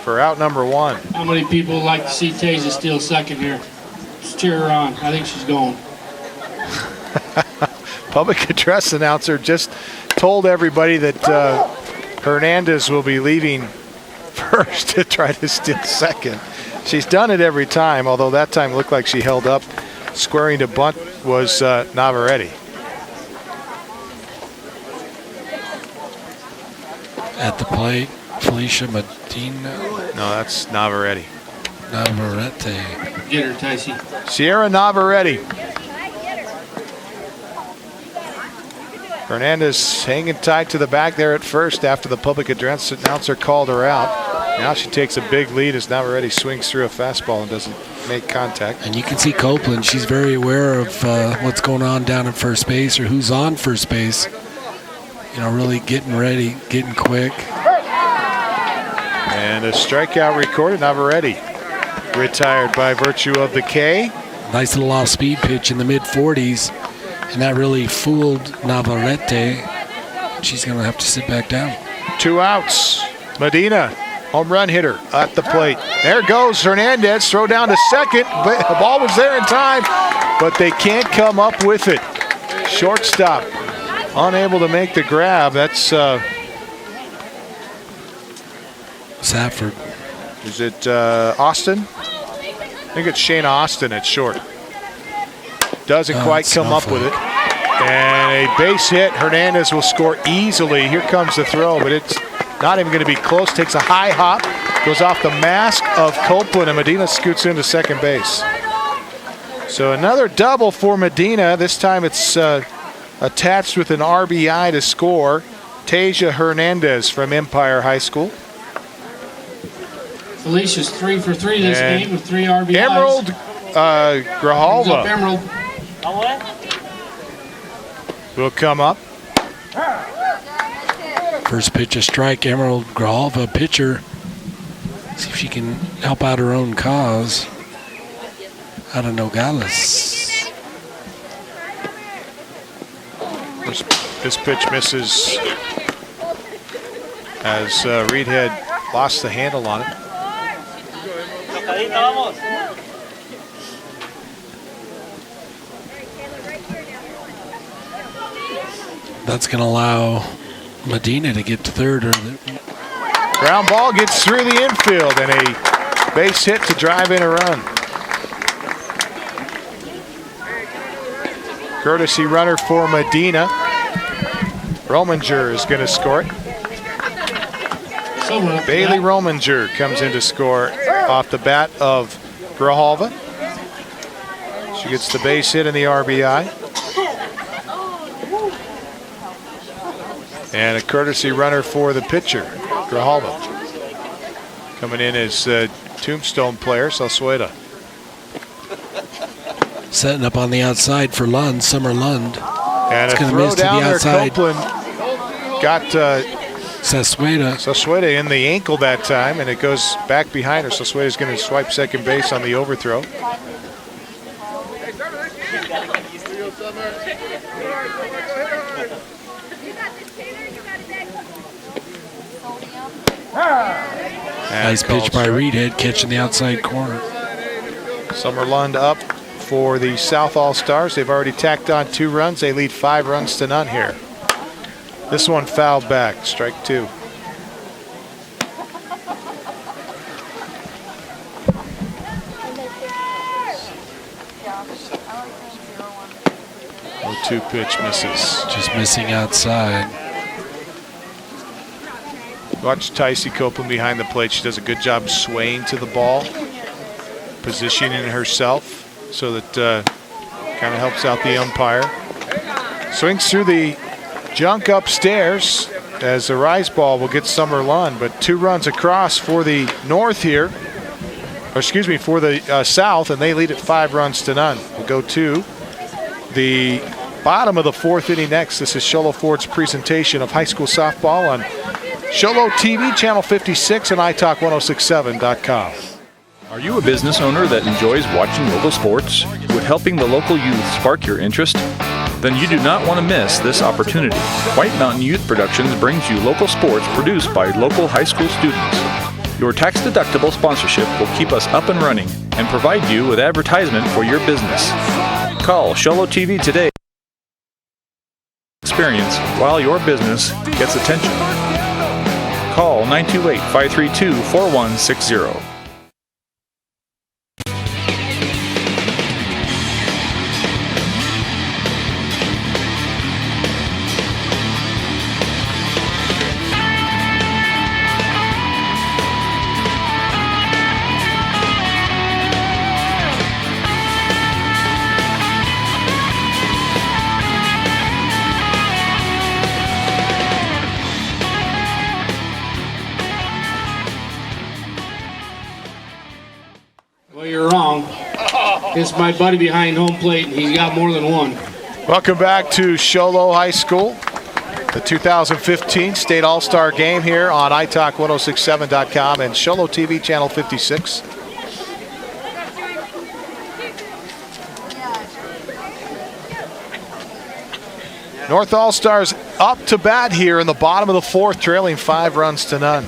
For out number 1. How many people would like to see Tasia steal second here? Just cheer her on. I think she's going. Public address announcer just told everybody that Hernandez will be leaving first to try to steal second. She's done it every time, although that time looked like she held up. Squaring to bunt was Navarrete. At the plate, Felicia Medina. No, that's Navarrete. Navarrete. Get her, Tycee. Sierra Navarrete. Hernandez hanging tight to the back there at first after the public address announcer called her out. Now she takes a big lead as Navarrete swings through a fastball and doesn't make contact. And you can see Copeland. She's very aware of what's going on down at first base or who's on first base. You know, really getting ready, getting quick. And a strikeout recorded. Navarrete retired by virtue of the K. Nice little off-speed pitch in the mid-40s. And that really fooled Navarrete. She's going to have to sit back down. 2 outs. Medina, home run hitter at the plate. There goes Hernandez. Throw down to second. But the ball was there in time, but they can't come up with it. Shortstop unable to make the grab. That's Safford. Is it Austin? I think it's Shayna Austin at short. Doesn't quite come up with it. And a base hit. Hernandez will score easily. Here comes the throw, but it's not even going to be close. Takes a high hop. Goes off the mask of Copeland, and Medina scoots into second base. So another double for Medina. This time it's attached with an RBI to score. Tasia Hernandez from Empire High School. Felicia's 3 for 3 this game with 3 RBIs. Emerald Grijalva Emerald. will come up. First pitch, a strike. Emerald Grijalva, pitcher. See if she can help out her own cause out of Nogales. This pitch misses as Reed had lost the handle on it. That's going to allow Medina to get to third. Ground ball gets through the infield and a base hit to drive in a run. Courtesy runner for Medina. Rominger is going to score it. Bailey Rominger comes in to score off the bat of Grijalva. She gets the base hit and the RBI. And a courtesy runner for the pitcher, Grijalva. Coming in as tombstone player, Salsueda. Setting up on the outside for Lund, Summer Lund. And it's a throw down there, Copeland got Salsueda in the ankle that time, and it goes back behind her. Salsueda's going to swipe second base on the overthrow. Nice pitch by Reedhead, catching the outside corner. Summer Lund up for the South All-Stars. They've already tacked on 2 runs. They lead 5 runs to none here. This one fouled back, strike 2. Oh, 2 pitch misses. Just missing outside. Watch Tycee Copeland behind the plate. She does a good job swaying to the ball, positioning herself so that kind of helps out the umpire. Swings through the junk upstairs as the rise ball will get Summer Lund, but 2 runs across for the north here, or excuse me, for the south, and they lead at 5 runs to none. We'll go to the bottom of the 4th inning next. This is Show Low Ford's presentation of high school softball on Show Low TV, channel 56, and italk1067.com. Are you a business owner that enjoys watching local sports? Would helping the local youth spark your interest? Then you do not want to miss this opportunity. White Mountain Youth Productions brings you local sports produced by local high school students. Your tax-deductible sponsorship will keep us up and running and provide you with advertisement for your business. Call Show Low TV today. Experience while your business gets attention. Call 928-532-4160. Well, you're wrong. It's my buddy behind home plate, and he's got more than one. Welcome back to Sholo High School, the 2015 State All-Star Game here on italk1067.com and Sholo TV channel 56. North All-Stars up to bat here in the bottom of the fourth, trailing 5 runs to none.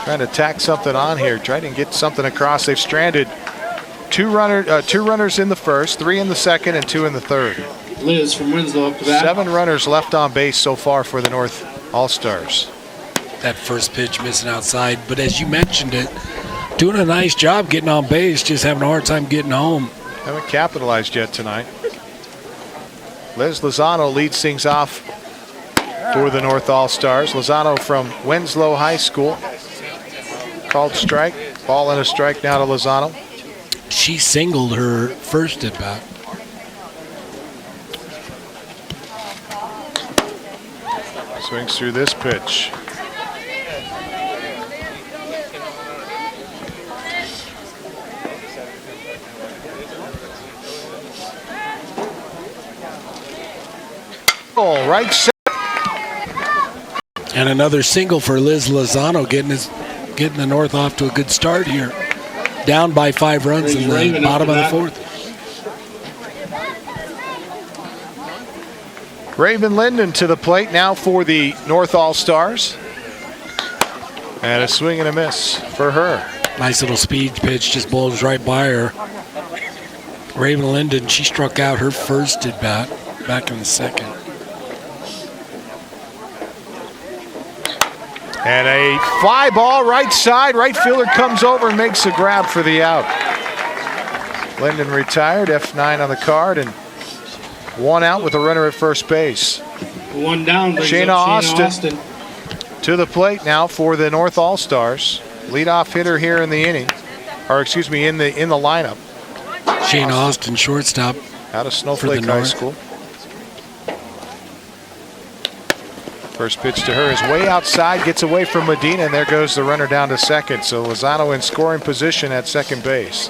Trying to tack something on here, trying to get something across. They've stranded two runners in the first, 3 in the second, and 2 in the third. Liz from Winslow up to bat. 7 runners left on base so far for the North All-Stars. That first pitch missing outside, but as you mentioned it, doing a nice job getting on base, just having a hard time getting home. Haven't capitalized yet tonight. Liz Lozano leads things off for the North All-Stars. Lozano from Winslow High School. Called strike. Ball and a strike now to Lozano. She singled her first at bat. Swings through this pitch. Oh, right set. And another single for Liz Lozano, getting the North off to a good start here. Down by 5 runs in the bottom of the fourth. Raven Linden to the plate now for the North All-Stars. And a swing and a miss for her. Nice little speed pitch, just blows right by her. Raven Linden, she struck out her first at bat back in the second. And a fly ball right side. Right fielder comes over and makes a grab for the out. Linden retired, F9 on the card, and 1 out with a runner at first base. 1 down. Shayna Austin to the plate now for the North All-Stars. Leadoff hitter here in the inning, or excuse me, in the lineup. Shayna Austin, shortstop. Out of Snowflake High School. First pitch to her is way outside, gets away from Medina, and there goes the runner down to second. So Lozano in scoring position at second base.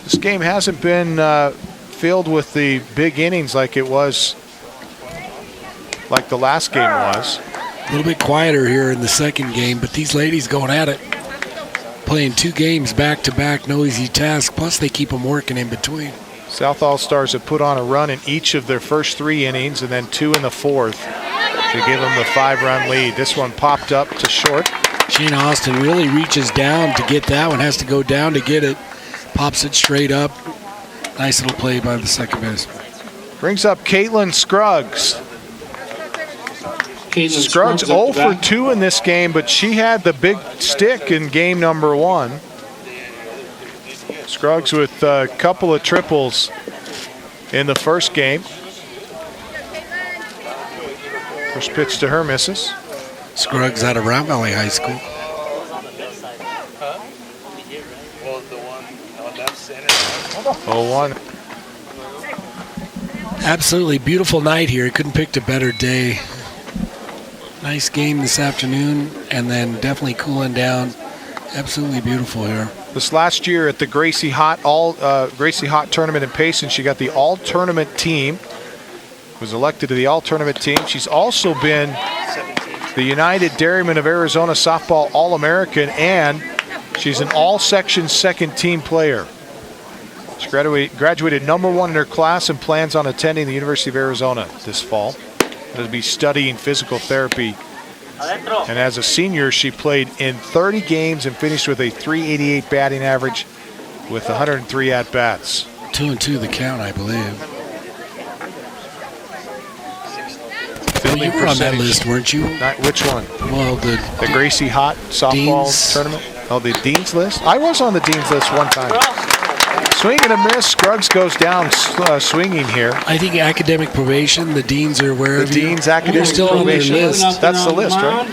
This game hasn't been filled with the big innings like it was, like the last game was. A little bit quieter here in the second game, but these ladies going at it. Playing 2 games back to back, no easy task. Plus they keep them working in between. South All-Stars have put on a run in each of their first 3 innings and then 2 in the fourth to give them the 5-run lead. This one popped up to short. Shayna Austin really reaches down to get that one, has to go down to get it. Pops it straight up. Nice little play by the second baseman. Brings up Caitlin Scruggs. Scruggs 0 for 2 in this game, but she had the big stick in game number 1. Scruggs with a couple of triples in the first game. First pitch to her misses. Scruggs out of Round Valley High School. Oh, 1. Absolutely beautiful night here. Couldn't pick a better day. Nice game this afternoon, and then definitely cooling down. Absolutely beautiful here. This last year at the Gracie Hot tournament in Payson, she got the all-tournament team. Was elected to the all-tournament team. She's also been the United Dairymen of Arizona softball All-American, and she's an all-section second-team player. She graduated number 1 in her class and plans on attending the University of Arizona this fall. She'll be studying physical therapy. And as a senior, she played in 30 games and finished with a .388 batting average with 103 at-bats. 2-2 the count, I believe. Fielding you were on that list, weren't you? Which one? Well, the Gracie Hot softball Dean's tournament. Oh, the Dean's list? I was on the Dean's list one time. Swing and a miss. Scruggs goes down swinging here. I think academic probation, the Deans are aware of The you. Dean's academic You're still on their probation. list. That's the list, right?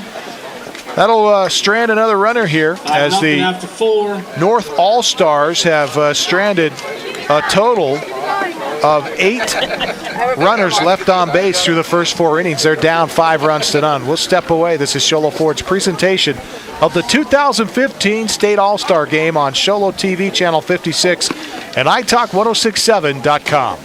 That'll strand another runner here as the after 4. North All-Stars have stranded a total of 8 runners left on base through the first 4 innings. They're down 5 runs to none. We'll step away. This is Sholo Ford's presentation of the 2015 State All-Star Game on Sholo TV Channel 56 and iTalk1067.com.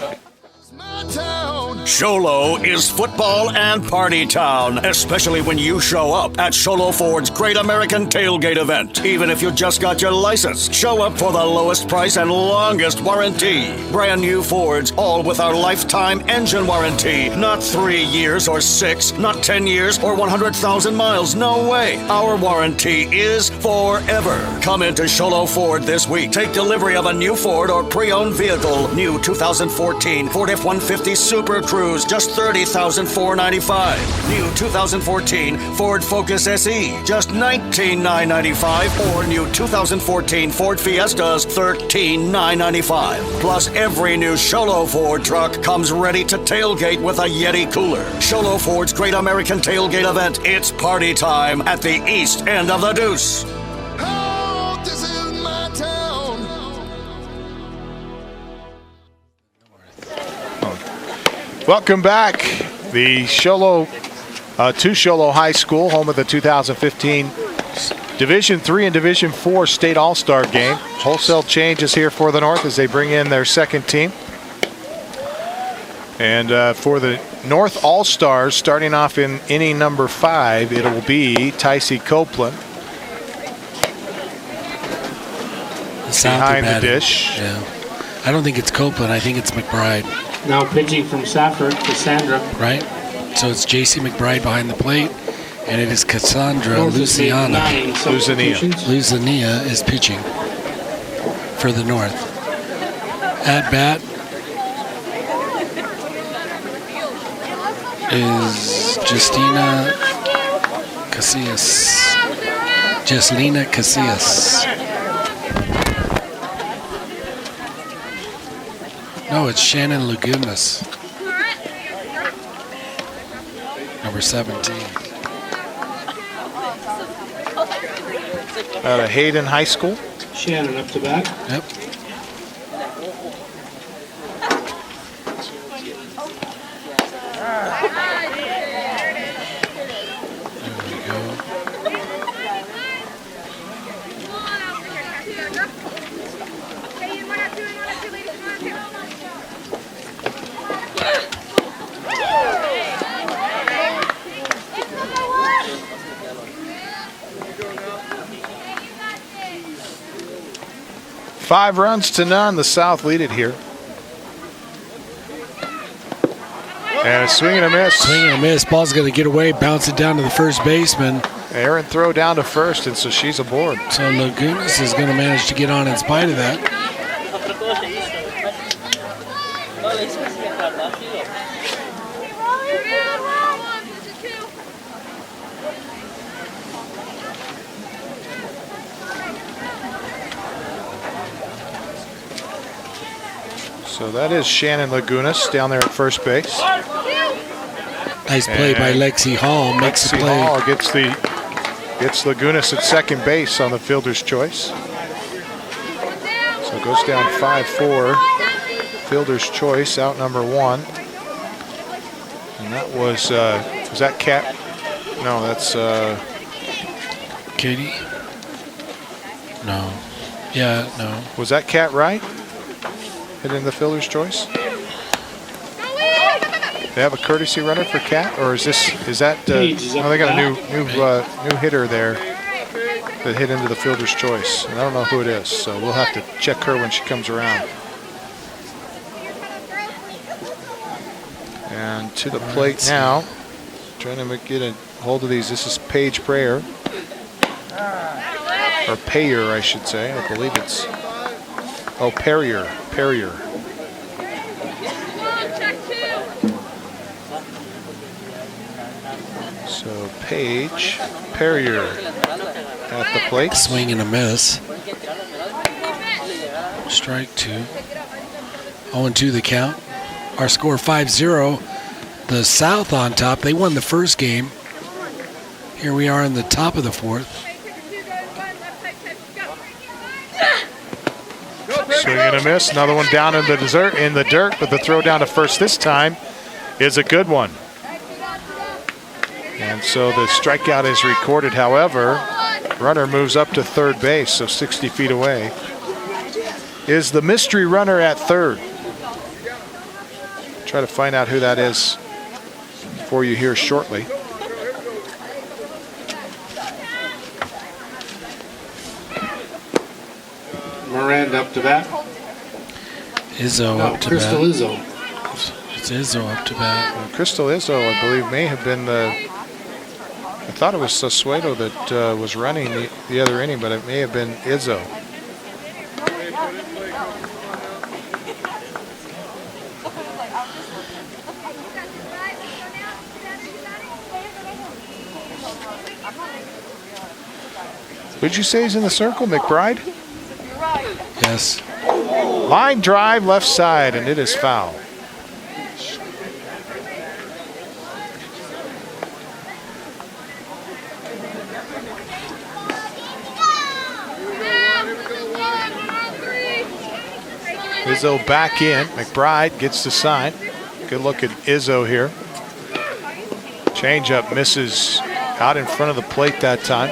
Sholo is football and party town, especially when you show up at Sholo Ford's Great American Tailgate event. Even if you just got your license, show up for the lowest price and longest warranty. Brand new Fords, all with our lifetime engine warranty. Not 3 years or 6, not 10 years or 100,000 miles. No way. Our warranty is forever. Come into Sholo Ford this week. Take delivery of a new Ford or pre-owned vehicle. New 2014 Ford F-150 Super Cruise, just $30,495. New 2014 Ford Focus SE, just $19,995. Or new 2014 Ford Fiestas, $13,995. Plus, every new Sholo Ford truck comes ready to tailgate with a Yeti cooler. Sholo Ford's Great American Tailgate event. It's party time at the east end of the Deuce. Oh, this is my town. Welcome back. The Sholo to Sholo High School, home of the 2015 Division III and Division IV State All-Star Game. Wholesale changes here for the North as they bring in their second team. And for the North All-Stars, starting off in inning number 5, it will be Tycee Copeland. Behind the dish. Yeah. I don't think it's Copeland. I think it's McBride. Now pitching from Safford, Cassandra. Right? So it's J.C. McBride behind the plate, and it is Cassandra Luciana. Luzania is pitching for the North. At bat is Justina Casillas. Jeslina Casillas. No, it's Shannon Lagunas. Number 17. Out of Hayden High School. Shannon up to bat. Yep. There we go. Five runs to none. The South lead it here. And a swing and a miss. Swing and a miss. Ball's going to get away, bounce it down to the first baseman. Aaron throw down to first, and so she's aboard. So Lagunas is going to manage to get on in spite of that. So that is Shannon Lagunas down there at first base. Nice play by Lexi Hall. Makes the play. Hall gets Lagunas at second base on the fielder's choice. So it goes down 5-4. Fielder's choice, out number 1. And that was that Cat? No, that's Katie? No. Yeah, no. Was that Cat Wright? Hitting the fielder's choice? They have a courtesy runner for Cat, or is that? They got a new hitter there that hit into the fielder's choice, and I don't know who it is, so we'll have to check her when she comes around. And to the plate now, trying to get a hold of these. This is Paige Prayer, or Payer, I should say. I believe it's Perrier. So Paige Perrier at the plate. Swing and a miss. Strike 2. 0-2 the count. Our score 5-0. The South on top. They won the first game. Here we are in the top of the 4th. Swing and a miss. Another one down in the dirt, but the throw down to first this time is a good one. And so the strikeout is recorded. However, runner moves up to third base, so 60 feet away is the mystery runner at third. Try to find out who that is for you here shortly. Miranda up to bat. Izzo up to Crystal bat. Izzo. It's Izzo up to bat. Well, Crystal Izzo, I believe, may have been the. I thought it was Sasueto that was running the other inning, but it may have been Izzo. Would you say he's in the circle, McBride? Yes. Line drive left side, and it is foul. Izzo back in. McBride gets the sign. Good look at Izzo here. Changeup misses out in front of the plate that time.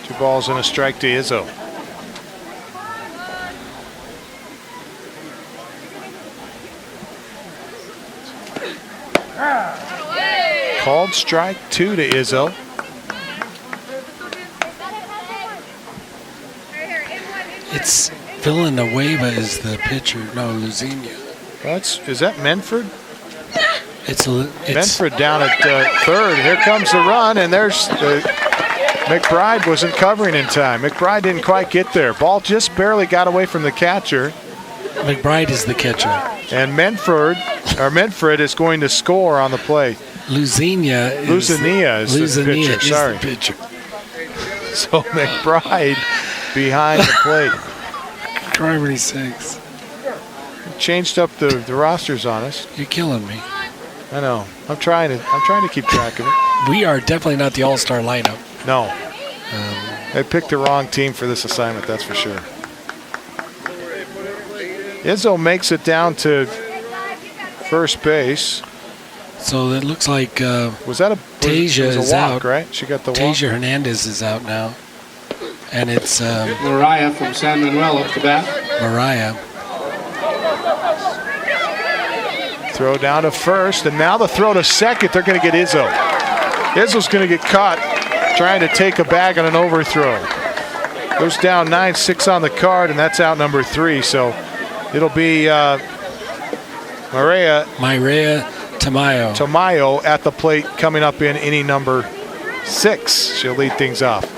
2 balls and a strike to Izzo. Called strike 2 to Izzo. It's Villanueva is the pitcher. No, Luzinha. Is that Menford? It's Menford down at third. Here comes the run, and there's McBride wasn't covering in time. McBride didn't quite get there. Ball just barely got away from the catcher. McBride is the catcher. And Menford is going to score on the play. Luzinha is the pitcher. Sorry. The pitcher. So McBride behind the plate. Primary 6. Changed up the rosters on us. You're killing me. I know. I'm trying to keep track of it. We are definitely not the all-star lineup. No. They picked the wrong team for this assignment, that's for sure. Izzo makes it down to first base. So it looks like was that a Tasia was a is walk, out. Right? She got the walk. Tasia Hernandez is out now. And it's Mariah from San Manuel up to bat. Mariah. Throw down to first, and now the throw to second. They're going to get Izzo. Izzo's going to get caught trying to take a bag on an overthrow. Goes down 9-6 on the card, and that's out number 3. So it'll be Mireya Tamayo at the plate coming up in inning number 6. She'll lead things off.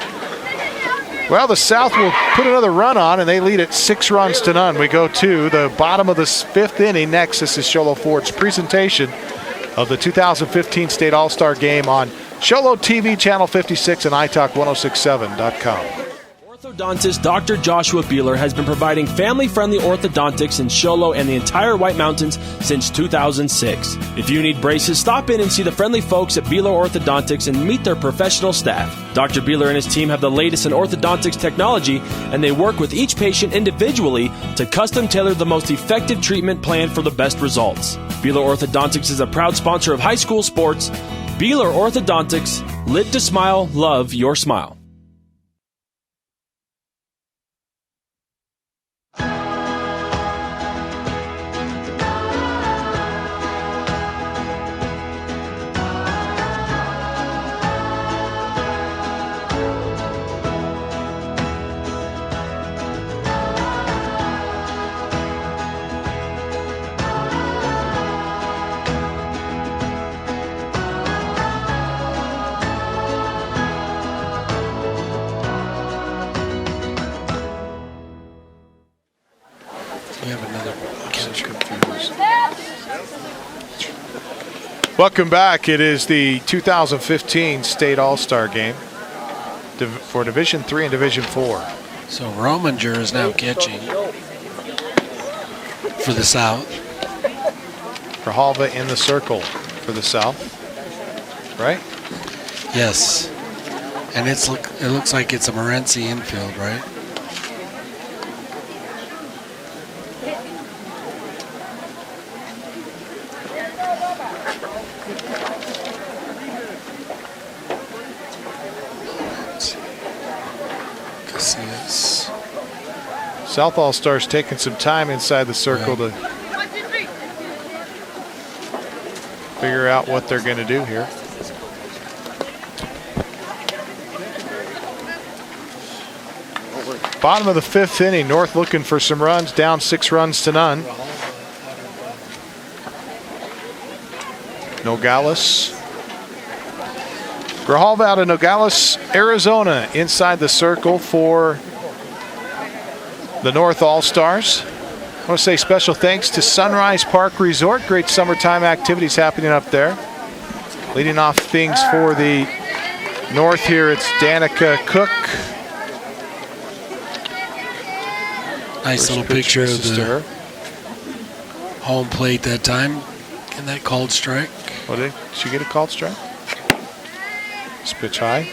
Well, the South will put another run on, and they lead at 6-0. We go to the bottom of the 5th inning next. This is Sholo Ford's presentation of the 2015 State All-Star Game on Sholo TV, Channel 56, and iTalk1067.com. Orthodontist Dr. Joshua Beeler has been providing family-friendly orthodontics in Sholo and the entire White Mountains since 2006. If you need braces, stop in and see the friendly folks at Beeler Orthodontics and meet their professional staff. Dr. Beeler and his team have the latest in orthodontics technology, and they work with each patient individually to custom tailor the most effective treatment plan for the best results. Beeler Orthodontics is a proud sponsor of high school sports. Beeler Orthodontics, live to smile, love your smile. Welcome back. It is the 2015 State All-Star Game for Division III and Division IV. So Rominger is now catching for the South. Grijalva in the circle for the South, right? Yes. And it looks like it's a Morenci infield, right? Casillas. South All-Stars taking some time inside the circle to figure out what they're going to do here. Bottom of the 5th inning, North looking for some runs, down 6 runs to none. Nogales. Grijalva out of Nogales, Arizona, inside the circle for the North All-Stars. I want to say special thanks to Sunrise Park Resort. Great summertime activities happening up there. Leading off things for the North here, it's Danica Cook. Nice little picture of the home plate that time. And that called strike. What did she get a called strike? This pitch high.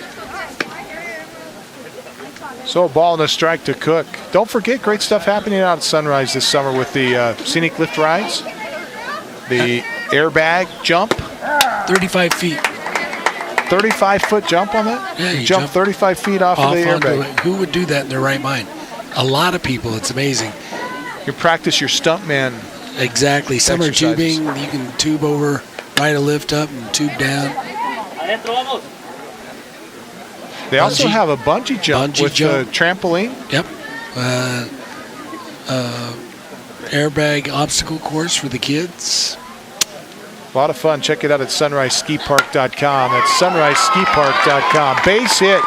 So a ball and a strike to Cook. Don't forget, great stuff happening out at Sunrise this summer with the scenic lift rides. The airbag jump. 35 feet. 35-foot jump on that? Yeah, you jump 35 feet off of the airbag. Who would do that in their right mind? A lot of people. It's amazing. You practice your stuntman. Exactly. Some are exercises. tubing. You can tube over, ride a lift up, and tube down. They also have a bungee jump with a trampoline. Yep. Airbag obstacle course for the kids. A lot of fun. Check it out at sunriseskipark.com. That's sunriseskipark.com. Base hit.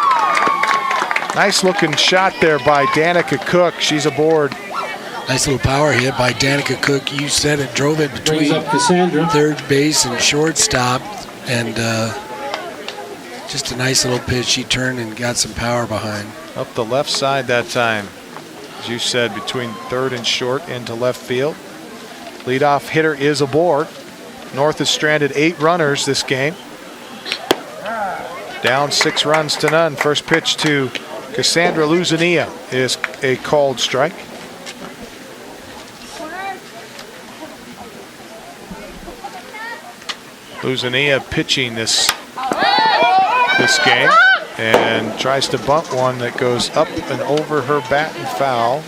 Nice looking shot there by Danica Cook. She's aboard. Nice little power hit by Danica Cook. You said it, drove it between third base and shortstop. And just a nice little pitch. She turned and got some power behind. Up the left side that time. As you said, between third and short into left field. Leadoff hitter is aboard. North has stranded 8 runners this game. Down 6 runs to none. First pitch to Cassandra Luzania is a called strike. Luzania pitching this game and tries to bunt one that goes up and over her bat and foul.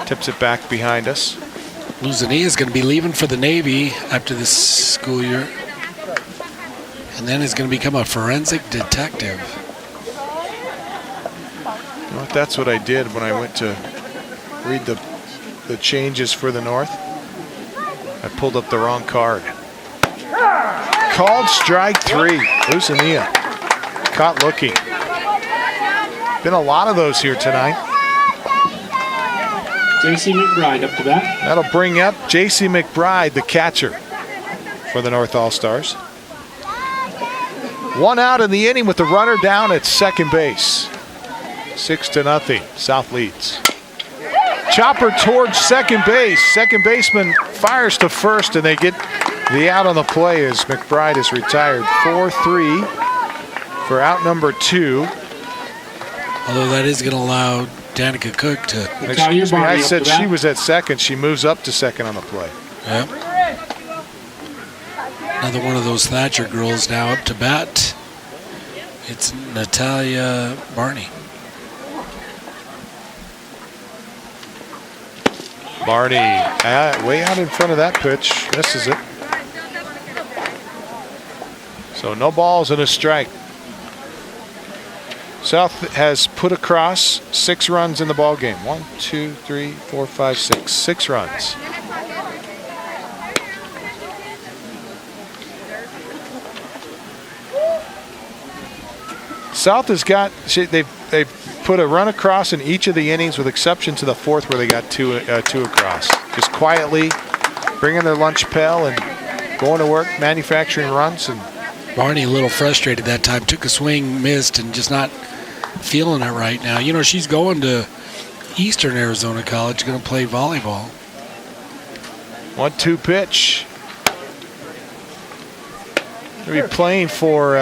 Tips it back behind us. Luzania is going to be leaving for the Navy after this school year. And then is going to become a forensic detective. You know, that's what I did when I went to read the changes for the North. I pulled up the wrong card. Called strike 3. Luzania caught looking. Been a lot of those here tonight. J.C. McBride up to bat. That'll bring up J.C. McBride, the catcher for the North All-Stars. 1 out in the inning with the runner down at second base. 6-0. South leads. Chopper towards second base. Second baseman fires to first, and they get the out on the play as McBride is retired. 4-3 for out number 2. Although that is going to allow Danica Cook to... Excuse me, I said she was at second. She moves up to second on the play. Yep. Another one of those Thatcher girls now up to bat. It's Natalia Barney. Barney way out in front of that pitch. Misses it. So no balls and a strike. South has put across 6 runs in the ball game. 1, 2, 3, 4, 5, 6. 6 runs. South has got, they've put a run across in each of the innings with exception to the 4th where they got two across. Just quietly bringing their lunch pail and going to work, manufacturing runs. And Barney a little frustrated that time. Took a swing, missed, and just not feeling it right now. You know, she's going to Eastern Arizona College, going to play volleyball. 1-2 pitch. Going to be playing for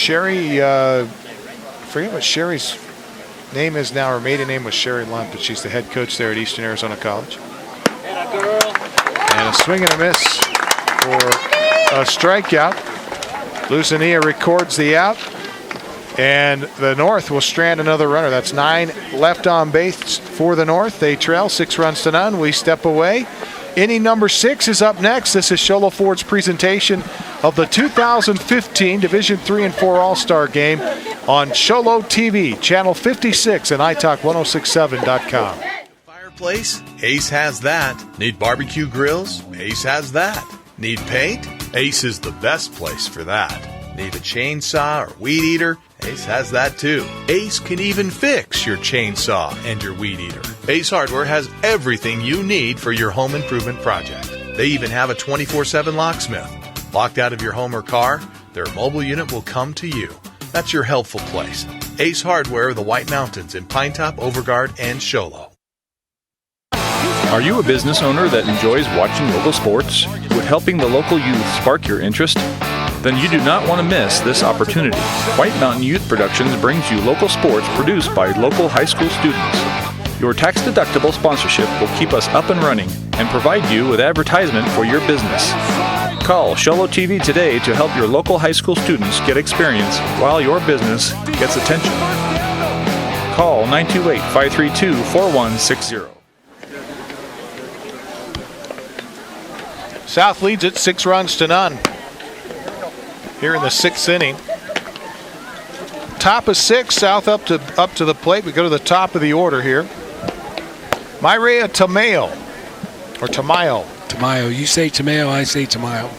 Sherry, forget what Sherry's name is now. Her maiden name was Sherry Lunt, but she's the head coach there at Eastern Arizona College. And a swing and a miss for a strikeout. Luzania records the out. And the North will strand another runner. That's 9 left on base for the North. They trail 6 runs to none. We step away. Inning number 6 is up next. This is Show Low Ford's presentation of the 2015 Division III and IV All-Star Game on Show Low TV, channel 56 and italk1067.com. Fireplace? Ace has that. Need barbecue grills? Ace has that. Need paint? Ace is the best place for that. Need a chainsaw or weed eater? Ace has that too. Ace can even fix your chainsaw and your weed eater. Ace Hardware has everything you need for your home improvement project. They even have a 24/7 locksmith. Locked out of your home or car, their mobile unit will come to you. That's your helpful place. Ace Hardware of the White Mountains in Pinetop, Overguard, and Show Low. Are you a business owner that enjoys watching local sports? Would helping the local youth spark your interest? Then you do not want to miss this opportunity. White Mountain Youth Productions brings you local sports produced by local high school students. Your tax-deductible sponsorship will keep us up and running and provide you with advertisement for your business. Call Show Low TV today to help your local high school students get experience while your business gets attention. Call 928-532-4160. South leads it 6 runs to none here in the 6th inning. Top of 6, South up to the plate. We go to the top of the order here. Myrea Tamayo, or Tamayo. Tamayo. You say Tamayo, I say Tamayo.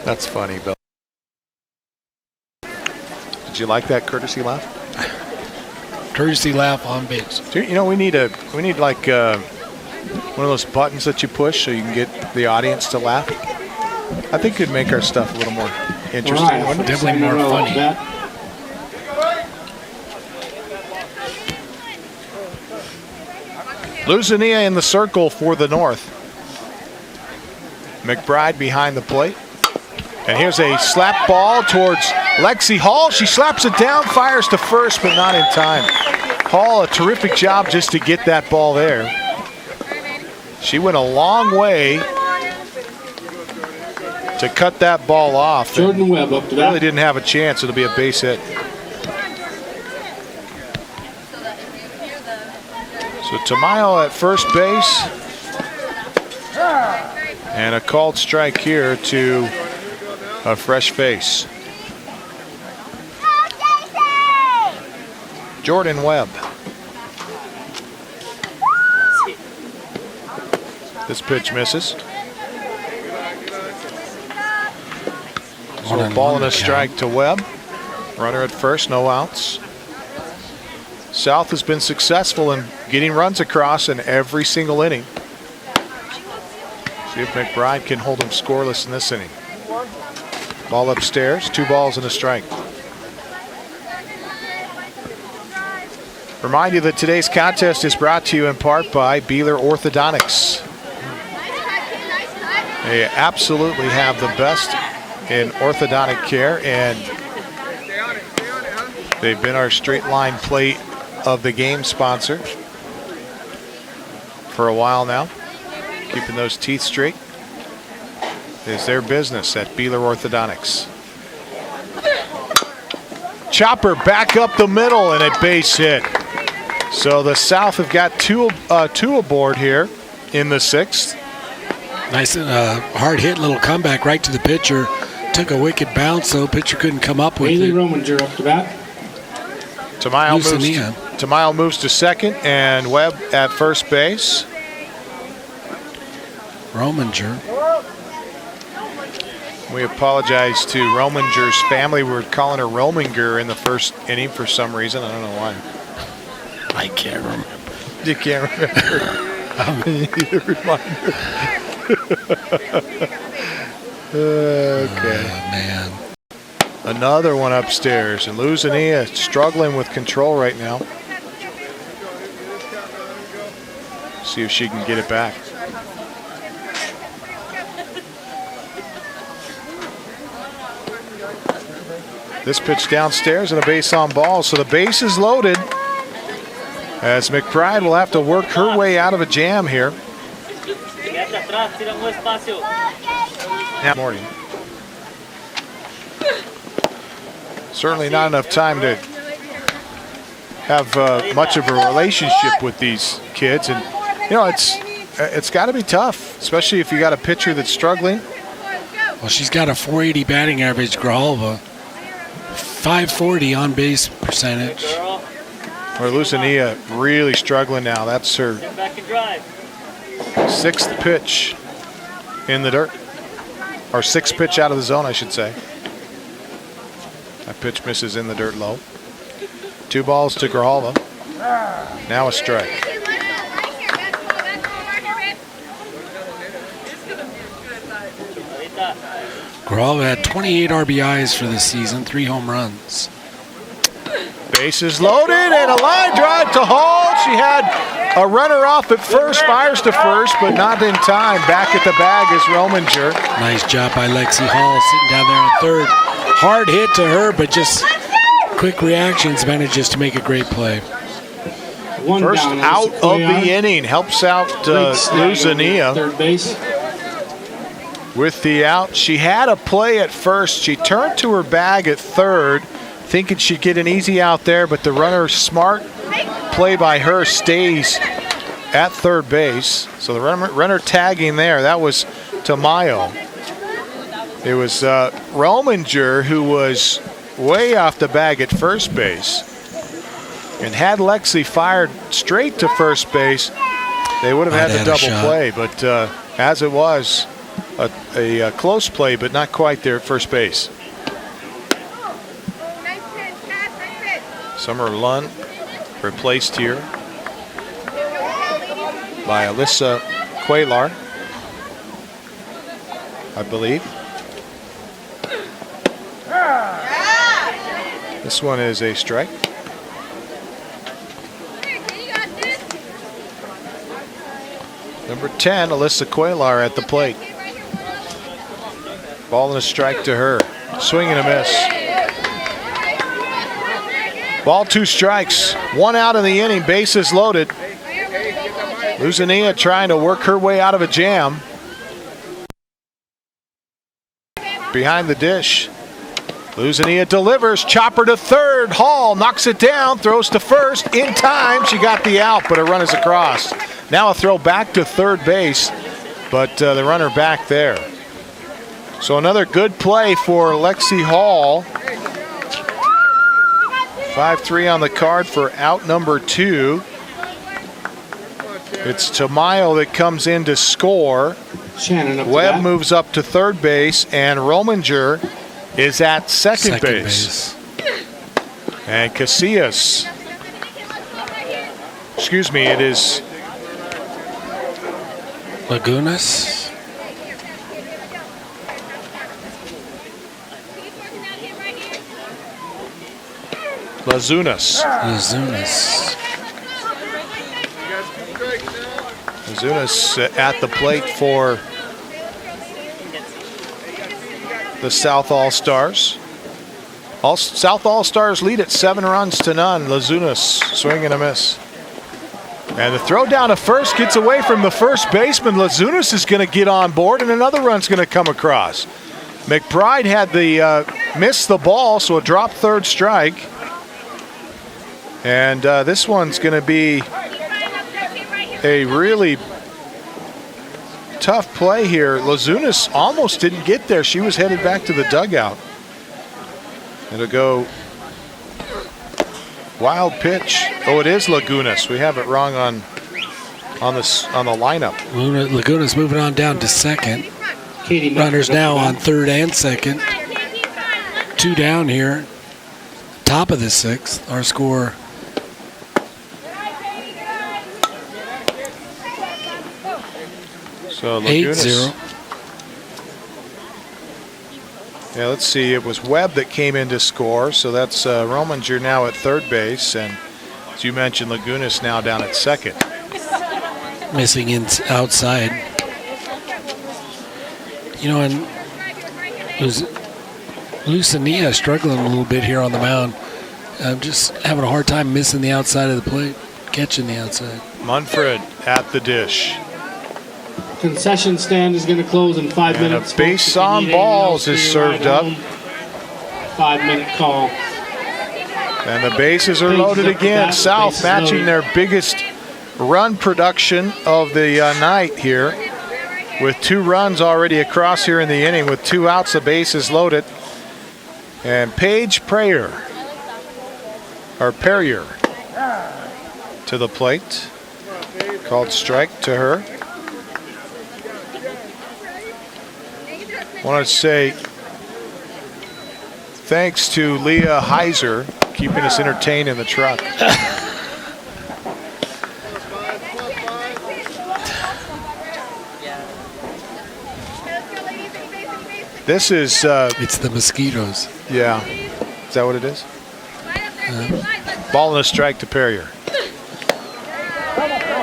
That's funny, Bill. Did you like that courtesy laugh? Courtesy laugh on base. You know, we need like one of those buttons that you push so you can get the audience to laugh. I think it'd make our stuff a little more interesting. Right. Definitely more funny. Luzania in the circle for the North. McBride behind the plate. And here's a slap ball towards Lexi Hall. She slaps it down, fires to first, but not in time. Hall, a terrific job just to get that ball there. She went a long way to cut that ball off. Jordan Webb up to that. Really didn't have a chance. It'll be a base hit. So Tamayo at first base. And a called strike here to a fresh face. Jordan Webb. This pitch misses. So a ball and a strike to Webb. Runner at first, no outs. South has been successful in getting runs across in every single inning. See if McBride can hold him scoreless in this inning. Ball upstairs, 2 balls and a strike. Remind you that today's contest is brought to you in part by Beeler Orthodontics. They absolutely have the best in orthodontic care, and they've been our straight line plate of the game sponsor for a while now. Keeping those teeth straight is their business at Beeler Orthodontics. Chopper back up the middle and a base hit. So the South have got two aboard here in the 6th. Nice hard hit, little comeback right to the pitcher. Took a wicked bounce, so pitcher couldn't come up with Haley it. Rominger up to bat. Tamayo moves to second, and Webb at first base. Rominger. We apologize to Rominger's family. We're calling her Rominger in the first inning for some reason. I don't know why. I can't remember. You can't remember. You need a reminder. Okay. Man. Another one upstairs, and Luzania struggling with control right now. See if she can get it back. This pitch downstairs and a base on ball. So the base is loaded as McBride will have to work her way out of a jam here. Morning. Certainly not enough time to have much of a relationship with these kids. And, you know, it's got to be tough, especially if you got a pitcher that's struggling. Well, she's got a 480 batting average, Grijalva. 540 on base percentage. Or Luzania really struggling now. That's her 6th pitch in the dirt. Or 6th pitch out of the zone, I should say. That pitch misses in the dirt low. 2 balls to Grijalva. Now a strike. Grijalva had 28 RBIs for this season, 3 home runs. Bases loaded and a line drive to Hall. She had a runner off at first, fires to first, but not in time. Back at the bag is Rominger. Nice job by Lexi Hall sitting down there on third. Hard hit to her, but just quick reactions manages to make a great play. First out of the inning, helps out Luzania. Third base. With the out, she had a play at first. She turned to her bag at third, thinking she'd get an easy out there, but the runner, smart play by her, stays at third base. So the runner tagging there, that was Tamayo. It was Rominger who was way off the bag at first base. And had Lexi fired straight to first base, they would have had the double play. But as it was, a close play, but not quite there at first base. Summer Lund replaced here by Alyssa Quaylar, I believe. This one is a strike. Number 10, Alyssa Quaylar at the plate. Ball and a strike to her. Swing and a miss. Ball, 2 strikes. 1 out of the inning. Bases loaded. Luzania trying to work her way out of a jam. Behind the dish. Luzania delivers. Chopper to third. Hall knocks it down. Throws to first. In time. She got the out, but a run is across. Now a throw back to third base, but the runner back there. So another good play for Lexi Hall. 5-3 on the card for out number 2. It's Tamayo that comes in to score. Webb moves up to third base, and Rominger is at second base. And Casillas. Excuse me, it is Lagunas. Lazunas at the plate for the South All-Stars. South All-Stars lead at 7 runs to none. Lazunas swing and a miss. And the throw down to first gets away from the first baseman. Lazunas is going to get on board, and another run's going to come across. McBride had the missed the ball, so a drop third strike. And this one's going to be a really tough play here. Lazunas almost didn't get there. She was headed back to the dugout. It'll go wild pitch. Oh, it is Lagunas. We have it wrong on the lineup. Lagunas moving on down to second. Runners now on third and second. 2 down here. Top of the 6th. Our score. So Lagunas. 8-0. Yeah, let's see. It was Webb that came in to score. So that's Rominger now at third base. And as you mentioned, Lagunas now down at second. Missing outside. You know, and it was Lucania struggling a little bit here on the mound. Just having a hard time missing the outside of the plate, catching the outside. Munford at the dish. Concession stand is going to close in 5 minutes. And a base on balls is served up. 5-minute call. And the bases are loaded again. South matching their biggest run production of the night here, with 2 runs already across here in the inning with 2 outs. The bases loaded. And Paige Perrier to the plate. Called strike to her. I want to say thanks to Leah Heiser keeping us entertained in the truck. This is... it's the mosquitoes. Yeah. Is that what it is? Ball and a strike to Perrier.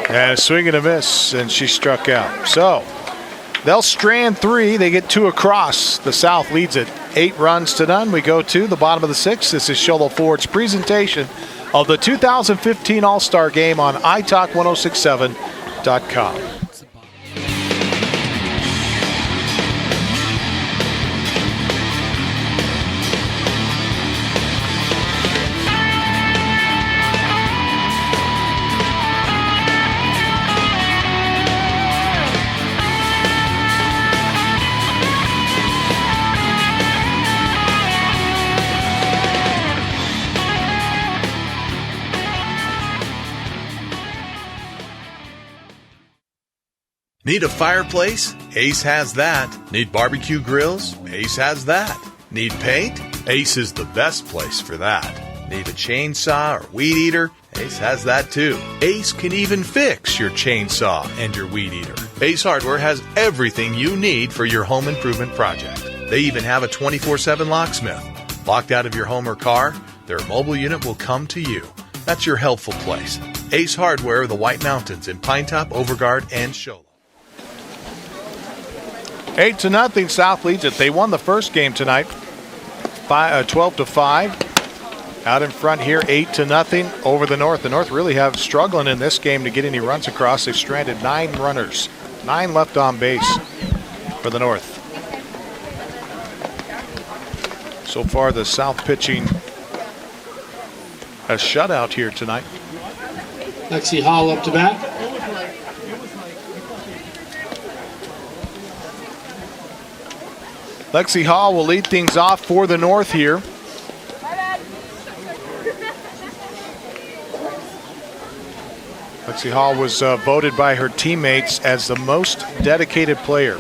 And a swing and a miss, and she struck out. So they'll strand 3. They get 2 across. The South leads it 8 runs to none. We go to the bottom of the 6th. This is Sholo Ford's presentation of the 2015 All-Star Game on iTalk1067.com. Need a fireplace? Ace has that. Need barbecue grills? Ace has that. Need paint? Ace is the best place for that. Need a chainsaw or weed eater? Ace has that too. Ace can even fix your chainsaw and your weed eater. Ace Hardware has everything you need for your home improvement project. They even have a 24/7 locksmith. Locked out of your home or car? Their mobile unit will come to you. That's your helpful place. Ace Hardware of the White Mountains in Pinetop, Overguard, and Sholo. 8-0, South leads it. They won the first game tonight, 12-5. Out in front here, 8-0 over the North. The North really have struggling in this game to get any runs across. They've stranded 9 runners, 9 left on base for the North. So far, the South pitching a shutout here tonight. Lexi Hall up to bat. Lexi Hall will lead things off for the North here. Lexi Hall was voted by her teammates as the most dedicated player,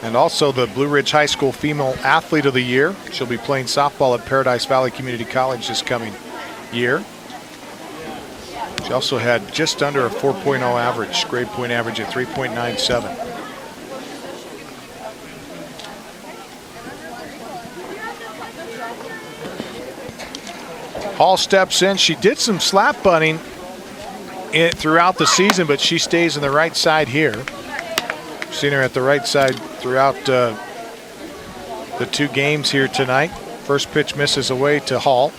and also the Blue Ridge High School Female Athlete of the Year. She'll be playing softball at Paradise Valley Community College this coming year. She also had just under a 4.0 average, grade point average at 3.97. Hall steps in. She did some slap bunting throughout the season, but she stays on the right side here. Seen her at the right side throughout the 2 games here tonight. First pitch misses away to Hall,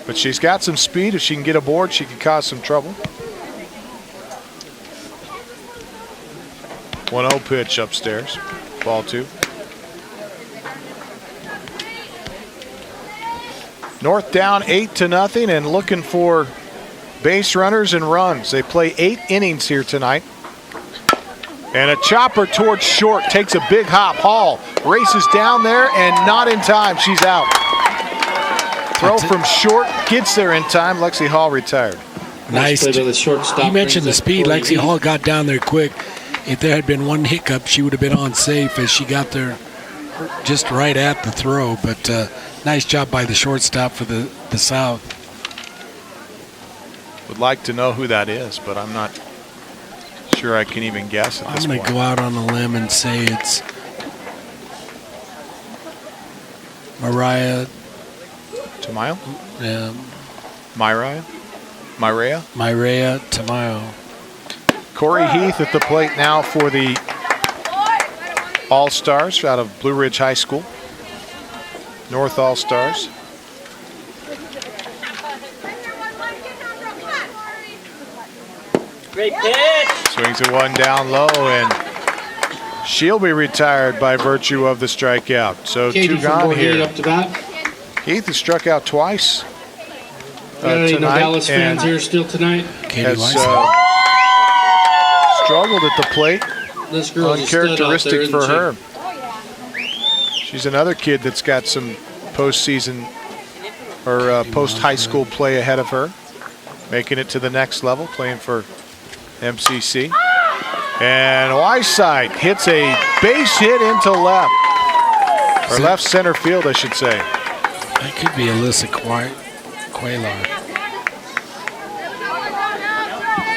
but she's got some speed. If she can get aboard, she can cause some trouble. 1-0 pitch upstairs. Ball 2. North down 8-0 and looking for base runners and runs. They play 8 innings here tonight. And a chopper towards short, takes a big hop. Hall races down there and not in time. She's out. Throw from short, gets there in time. Lexi Hall retired. Nice. You mentioned the speed. Lexi Hall got down there quick. If there had been one hiccup, she would have been on safe as she got there just right at the throw. But nice job by the shortstop for the South. Would like to know who that is, but I'm not sure I can even guess at this point. I'm going to go out on a limb and say it's Mariah Tamayo? Myria Tamayo. Corey Heath at the plate now for the All-Stars out of Blue Ridge High School. North All-Stars. Great pitch. Swings it one down low, and she'll be retired by virtue of the strikeout. So Katie two from gone Moorhead here. up to bat. Keith has struck out twice Any tonight, Nogales and fans here still tonight? has struggled at the plate. This girl's a stud out there, Uncharacteristic isn't for she? her. She's another kid that's got some postseason or post-high school play ahead of her, making it to the next level, playing for MCC. And Whiteside hits a base hit into left, or left center field, I should say. That could be Alyssa Quaylar.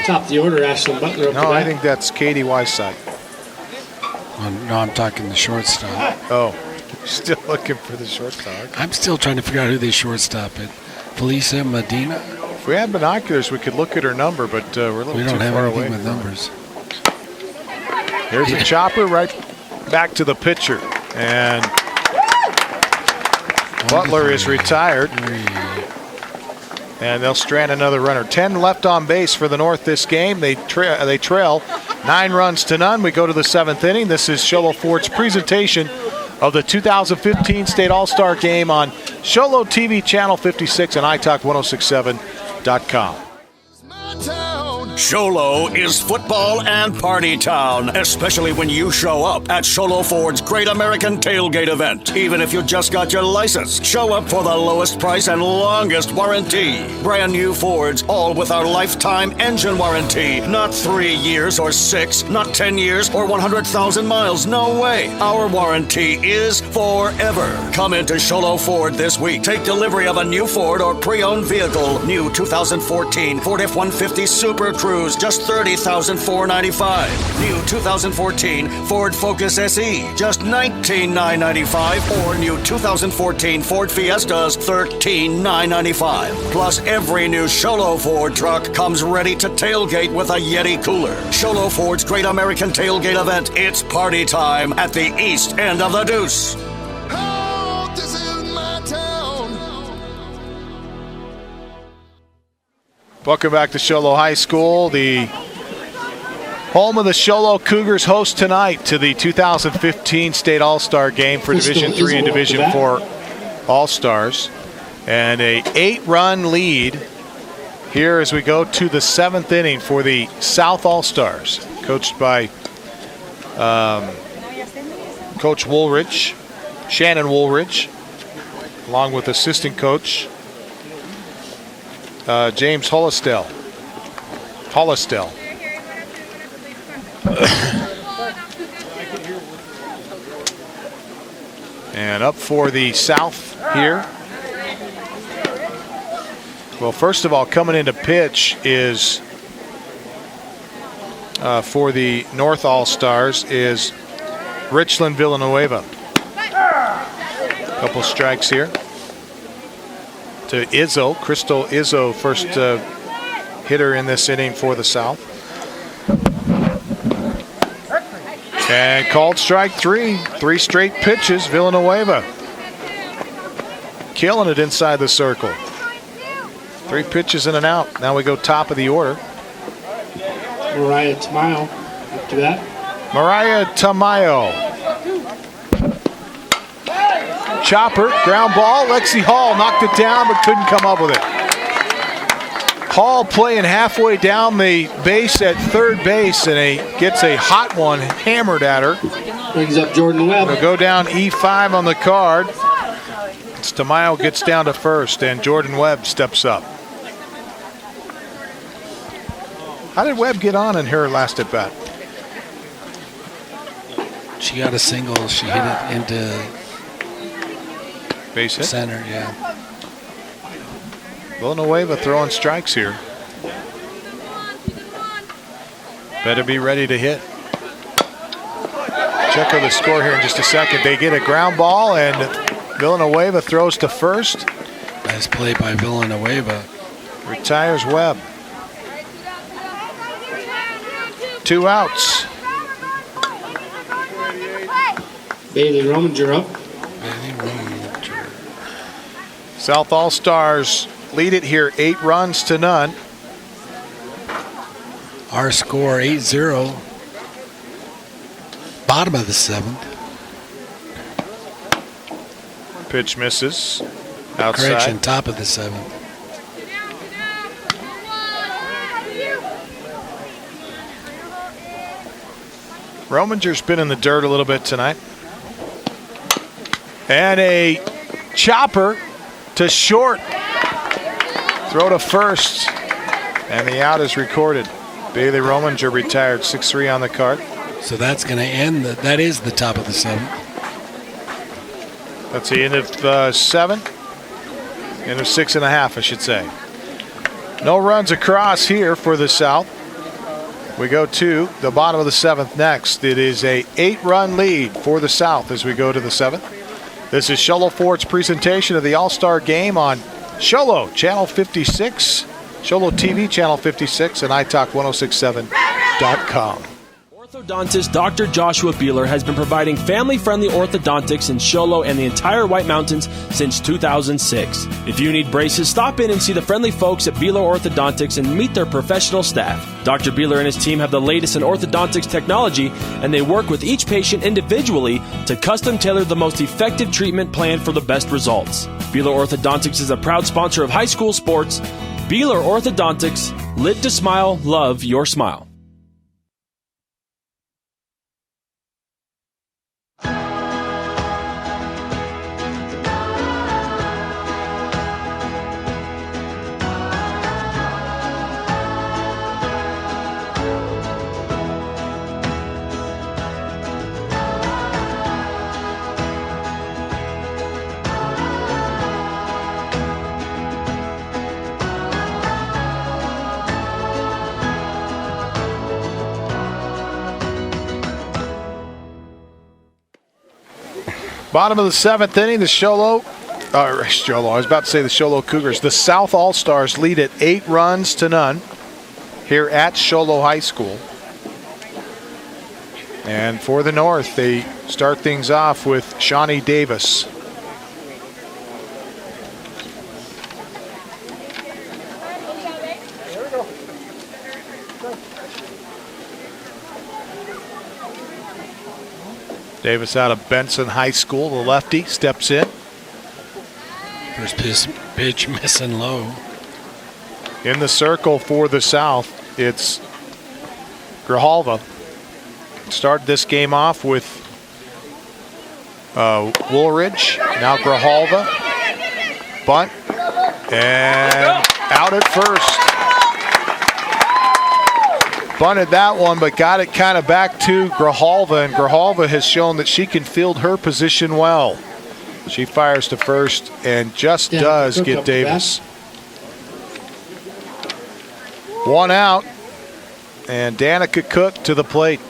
Top of the order, Ashlyn Butler up to No, I bat. think that's Katie Whiteside. Oh, no, I'm talking the shortstop. Oh, still looking for the shortstop. I'm still trying to figure out who they shortstop it. Felicia Medina? If we had binoculars, we could look at her number, but we're a little We too don't have far anything away. with numbers. Here's a chopper right back to the pitcher. And Butler is retired. And they'll strand another runner. 10 left on base for the North this game. They trail 9 runs to none. We go to the 7th inning. This is Show Low Ford's presentation of the 2015 State All-Star Game on Show Low TV Channel 56 and iTalk1067.com. Sholo is football and party town, especially when you show up at Sholo Ford's Great American Tailgate event. Even if you just got your license, show up for the lowest price and longest warranty. Brand new Fords, all with our lifetime engine warranty. Not 3 years or 6, not 10 years or 100,000 miles. No way. Our warranty is forever. Come into Sholo Ford this week. Take delivery of a new Ford or pre-owned vehicle. New 2014 Ford F-150 Super Cruise, just $30,495. New 2014 Ford Focus SE, just $19,995. Or new 2014 Ford Fiestas, $13,995. Plus, every new Sholo Ford truck comes ready to tailgate with a Yeti cooler. Sholo Ford's Great American Tailgate event. It's party time at the east end of the Deuce. Welcome back to Show Low High School. The home of the Show Low Cougars host tonight to the 2015 State All-Star Game for Division III and Division IV All-Stars. And a 8-run lead here as we go to the 7th inning for the South All-Stars, coached by Coach Woolridge, Shannon Woolridge, along with assistant coach James Hollistel. And up for the South here. Well, first of all, coming into pitch is for the North All-Stars is Richland Villanueva. Couple strikes here to Izzo, Crystal Izzo, first hitter in this inning for the South. And called strike 3, 3 straight pitches, Villanueva. Killing it inside the circle. 3 pitches and an out. Now we go top of the order. Mariah Tamayo up to bat. Mariah Tamayo. Chopper, ground ball. Lexi Hall knocked it down but couldn't come up with it. Hall playing halfway down the base at third base, and gets a hot one hammered at her. Brings up Jordan Webb. It'll go down E5 on the card. Tamayo gets down to first, and Jordan Webb steps up. How did Webb get on in her last at bat? She got a single. She hit it into Base hit. center, yeah. Villanueva throwing strikes here. Better be ready to hit. Check on the score here in just a second. They get a ground ball, and Villanueva throws to first. Nice play by Villanueva. Retires Webb. 2 outs. Bailey Rominger up. South All-Stars lead it here 8 runs to none. Our score 8-0. Bottom of the 7th. Pitch misses. Outside. Correction, top of the 7th. Rominger's been in the dirt a little bit tonight. And a chopper to short. Throw to first. And the out is recorded. Bailey Rominger retired, 6-3 on the card. So that's going to end. That is the top of the 7th. That's the end of 7. End of 6.5, I should say. No runs across here for the South. We go to the bottom of the 7th next. It is a 8-run lead for the South as we go to the 7th. This is Show Low Ford's presentation of the All-Star Game on Show Low, Channel 56, Show Low TV, Channel 56, and iTalk1067.com. Orthodontist Dr. Joshua Beeler has been providing family-friendly orthodontics in Show Low and the entire White Mountains since 2006. If you need braces, stop in and see the friendly folks at Beeler Orthodontics and meet their professional staff. Dr. Beeler and his team have the latest in orthodontics technology, and they work with each patient individually to custom tailor the most effective treatment plan for the best results. Beeler Orthodontics is a proud sponsor of high school sports. Beeler Orthodontics, live to smile, love your smile. Bottom of the 7th inning, the Show Low, I was about to say the Show Low Cougars. The South All-Stars lead at 8 runs to none here at Show Low High School. And for the North, they start things off with Shawnee Davis. Davis out of Benson High School, the lefty, steps in. First pitch missing low. In the circle for the South, it's Grijalva. Started this game off with Woolridge. Now Grijalva. Bunt. And out at first. Bunted that one, but got it kind of back to Grijalva, and Grijalva has shown that she can field her position well. She fires to first and just does get Davis. 1 out, and Danica Cook to the plate.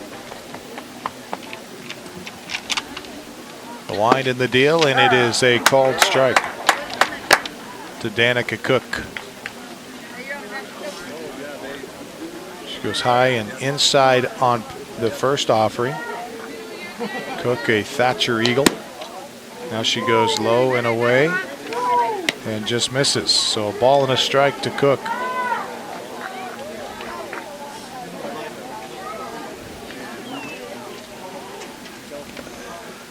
The wind in the deal, and it is a called strike to Danica Cook. Goes high and inside on the first offering. Cook a Thatcher Eagle. Now she goes low and away and just misses. So a ball and a strike to Cook.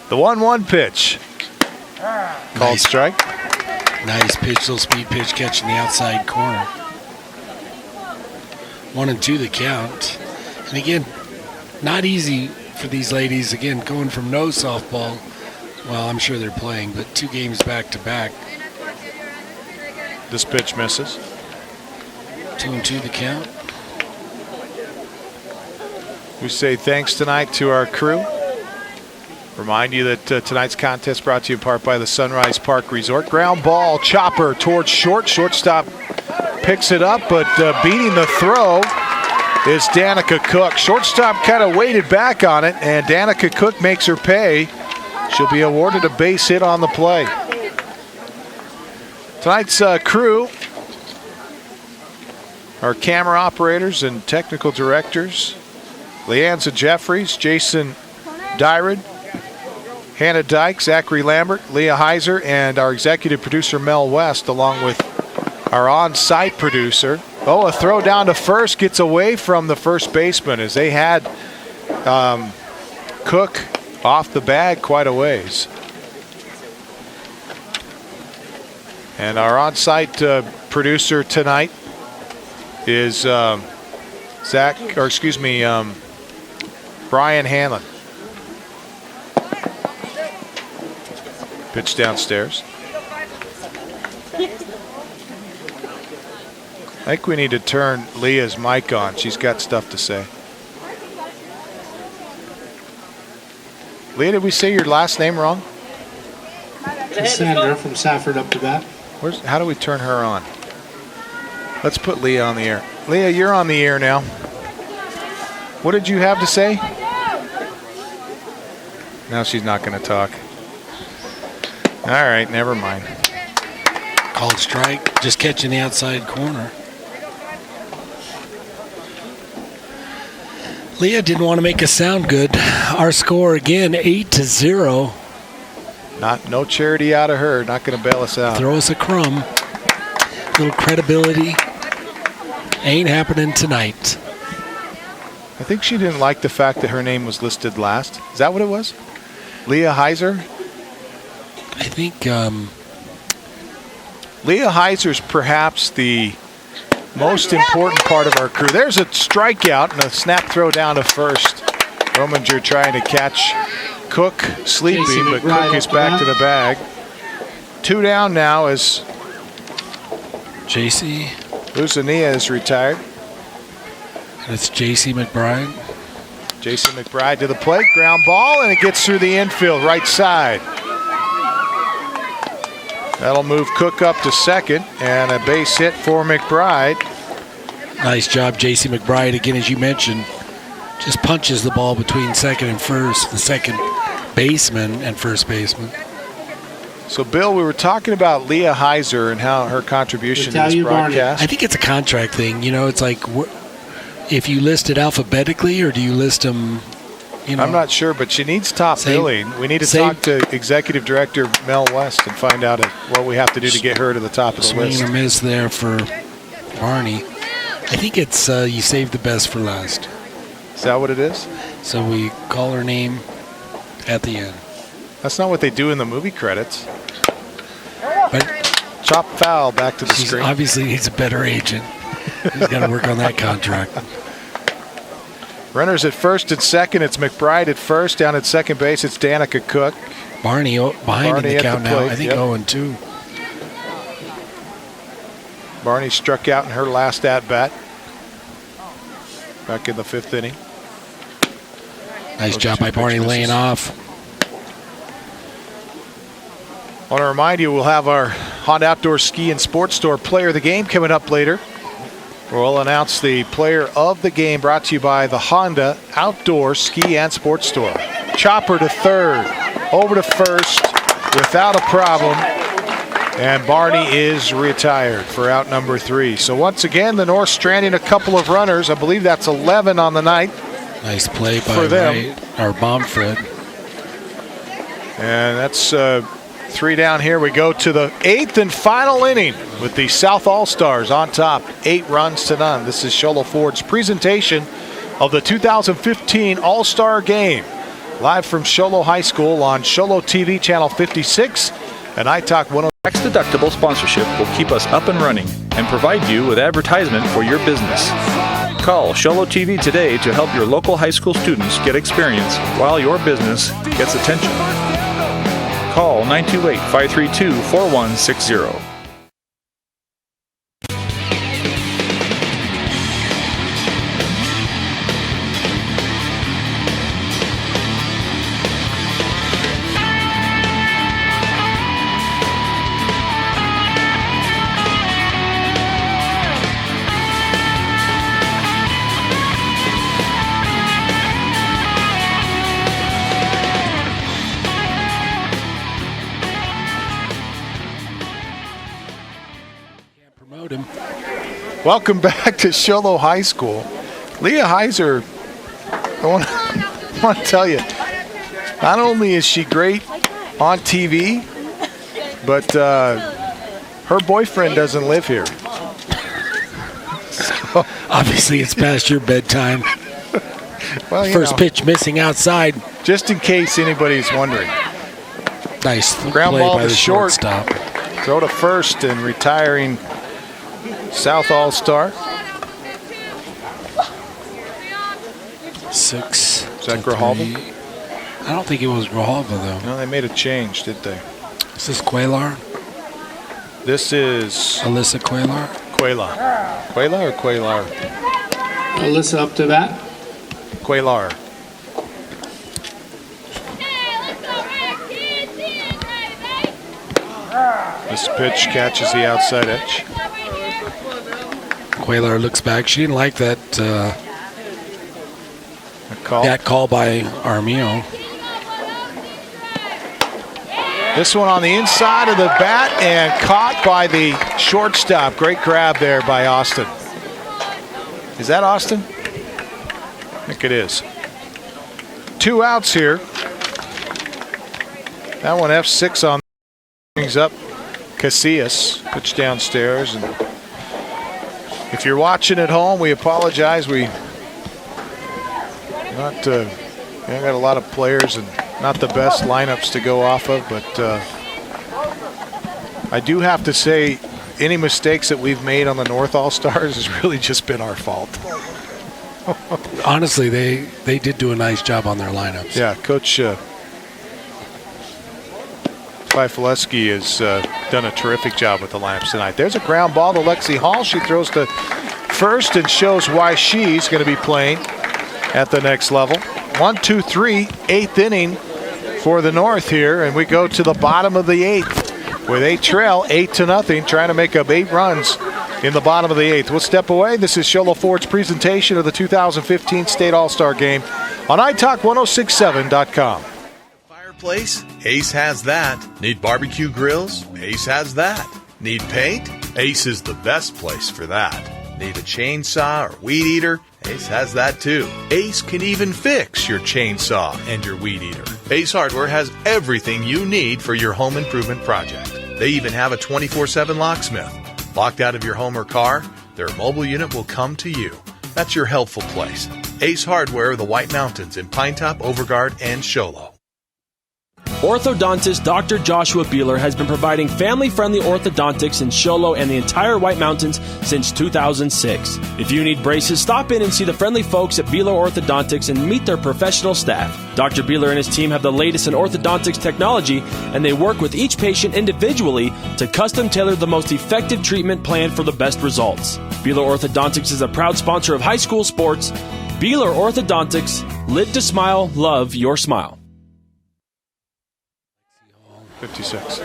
The 1-1 pitch. Called strike. Nice pitch, little speed pitch catching the outside corner. 1-2 the count. And again, not easy for these ladies. Again, going from no softball, well, I'm sure they're playing, but 2 games back to back. This pitch misses. 2-2 the count. We say thanks tonight to our crew. Remind you that tonight's contest brought to you in part by the Sunrise Park Resort. Ground ball, chopper towards short. Shortstop picks it up, but beating the throw is Danica Cook. Shortstop kind of waited back on it, and Danica Cook makes her pay. She'll be awarded a base hit on the play. Tonight's crew, our camera operators and technical directors, Leanza Jeffries, Jason Dyrud, Hannah Dyke, Zachary Lambert, Leah Heiser, and our executive producer Mel West, along with our on-site producer. Oh, a throw down to first gets away from the first baseman as they had Cook off the bag quite a ways. And our on-site producer tonight is Brian Hanlon. Pitch downstairs. I think we need to turn Leah's mic on. She's got stuff to say. Leah, did we say your last name wrong? Cassandra from Safford up to bat. How do we turn her on? Let's put Leah on the air. Leah, you're on the air now. What did you have to say? Now she's not going to talk. All right, never mind. Called strike, just catching the outside corner. Leah didn't want to make us sound good. Our score again, 8-0. No charity out of her. Not going to bail us out. Throw us a crumb. Little credibility. Ain't happening tonight. I think she didn't like the fact that her name was listed last. Is that what it was? Leah Heiser? I think Leah Heiser's perhaps the most important part of our crew. There's a strikeout and a snap throw down to first. Rominger trying to catch Cook sleeping, but Cook is back to the bag. 2 down now as JC Uzania is retired. And it's JC McBride. JC McBride to the plate, ground ball, and it gets through the infield right side. That'll move Cook up to second, and a base hit for McBride. Nice job, JC McBride. Again, as you mentioned, just punches the ball between second and first, the second baseman and first baseman. So, Bill, we were talking about Leah Heiser and how her contribution to this broadcast. I think it's a contract thing. You know, it's like if you list it alphabetically or do you list them, you know. I'm not sure, but she needs top billing. We need to talk to Executive Director Mel West and find out what we have to do to get her to the top of the list. Swing or miss there for Barney. I think it's you save the best for last. Is that what it is? So we call her name at the end. That's not what they do in the movie credits. But chop foul back to the screen. Obviously needs a better agent. He's got to work on that contract. Runners at first and second. It's McBride at first. Down at second base, it's Danica Cook. Barney behind in the count now. I think 0-2. Barney struck out in her last at-bat. Back in the 5th inning. Nice job by Barney laying off. I want to remind you, we'll have our Honda Outdoor Ski and Sports Store Player of the Game coming up later. We'll announce the Player of the Game, brought to you by the Honda Outdoor Ski and Sports Store. Chopper to third, over to first, without a problem. And Barney is retired for out number 3. So once again, the North stranding a couple of runners. I believe that's 11 on the night. Nice play by our Bomfred. And that's 3 down here. We go to the 8th and final inning with the South All-Stars on top, 8 runs to none. This is Show Low Ford's presentation of the 2015 All-Star Game. Live from Show Low High School on Show Low TV channel 56 and iTalk 106. Tax-deductible sponsorship will keep us up and running and provide you with advertisement for your business. Call Show Low TV today to help your local high school students get experience while your business gets attention. Call 928-532-4160. Welcome back to Show Low High School. Leah Heiser, I want to tell you, Not only is she great on TV, but her boyfriend doesn't live here. So, obviously, it's past your bedtime. Well, First pitch missing outside. Just in case anybody's wondering. Nice ground play ball by to the short. shortstop. Throw to first and retiring South All-Star. 6. Is that Grijalva? I don't think it was Grijalva, though. No, they made a change, did they? Is this Cuellar? This is Alyssa Cuellar? Cuellar. Cuellar or Cuellar? Alyssa up to bat. Cuellar. This pitch catches the outside edge. Cuellar looks back. She didn't like that call by Armijo. This one on the inside of the bat and caught by the shortstop. Great grab there by Austin. Is that Austin? I think it is. 2 outs here. That one F6 on. Brings up Casillas. Pitch downstairs. And if you're watching at home, we apologize. We got a lot of players and not the best lineups to go off of, but I do have to say any mistakes that we've made on the North All-Stars has really just been our fault. Honestly, they did do a nice job on their lineups. Yeah, Coach Fifileski has done a terrific job with the lineups tonight. There's a ground ball to Lexi Hall. She throws to first and shows why she's going to be playing at the next level. 1-2-3, 8th inning for the North here, and we go to the bottom of the 8th where they trail 8-0, trying to make up 8 runs in the bottom of the 8th. We'll step away. This is Show Low Ford's presentation of the 2015 State All-Star Game on iTalk1067.com. Fireplace? Ace has that. Need barbecue grills? Ace has that. Need paint? Ace is the best place for that. Need a chainsaw or weed eater? Ace has that too. Ace can even fix your chainsaw and your weed eater. Ace Hardware has everything you need for your home improvement project. They even have a 24/7 locksmith. Locked out of your home or car? Their mobile unit will come to you. That's your helpful place. Ace Hardware of the White Mountains in Pinetop, Overguard, and Show Low. Orthodontist Dr. Joshua Beeler has been providing family-friendly orthodontics in Show Low and the entire White Mountains since 2006. If you need braces, stop in and see the friendly folks at Beeler Orthodontics and meet their professional staff. Dr. Beeler and his team have the latest in orthodontics technology, and they work with each patient individually to custom tailor the most effective treatment plan for the best results. Beeler Orthodontics is a proud sponsor of high school sports. Beeler Orthodontics, live to smile, love your smile. 56.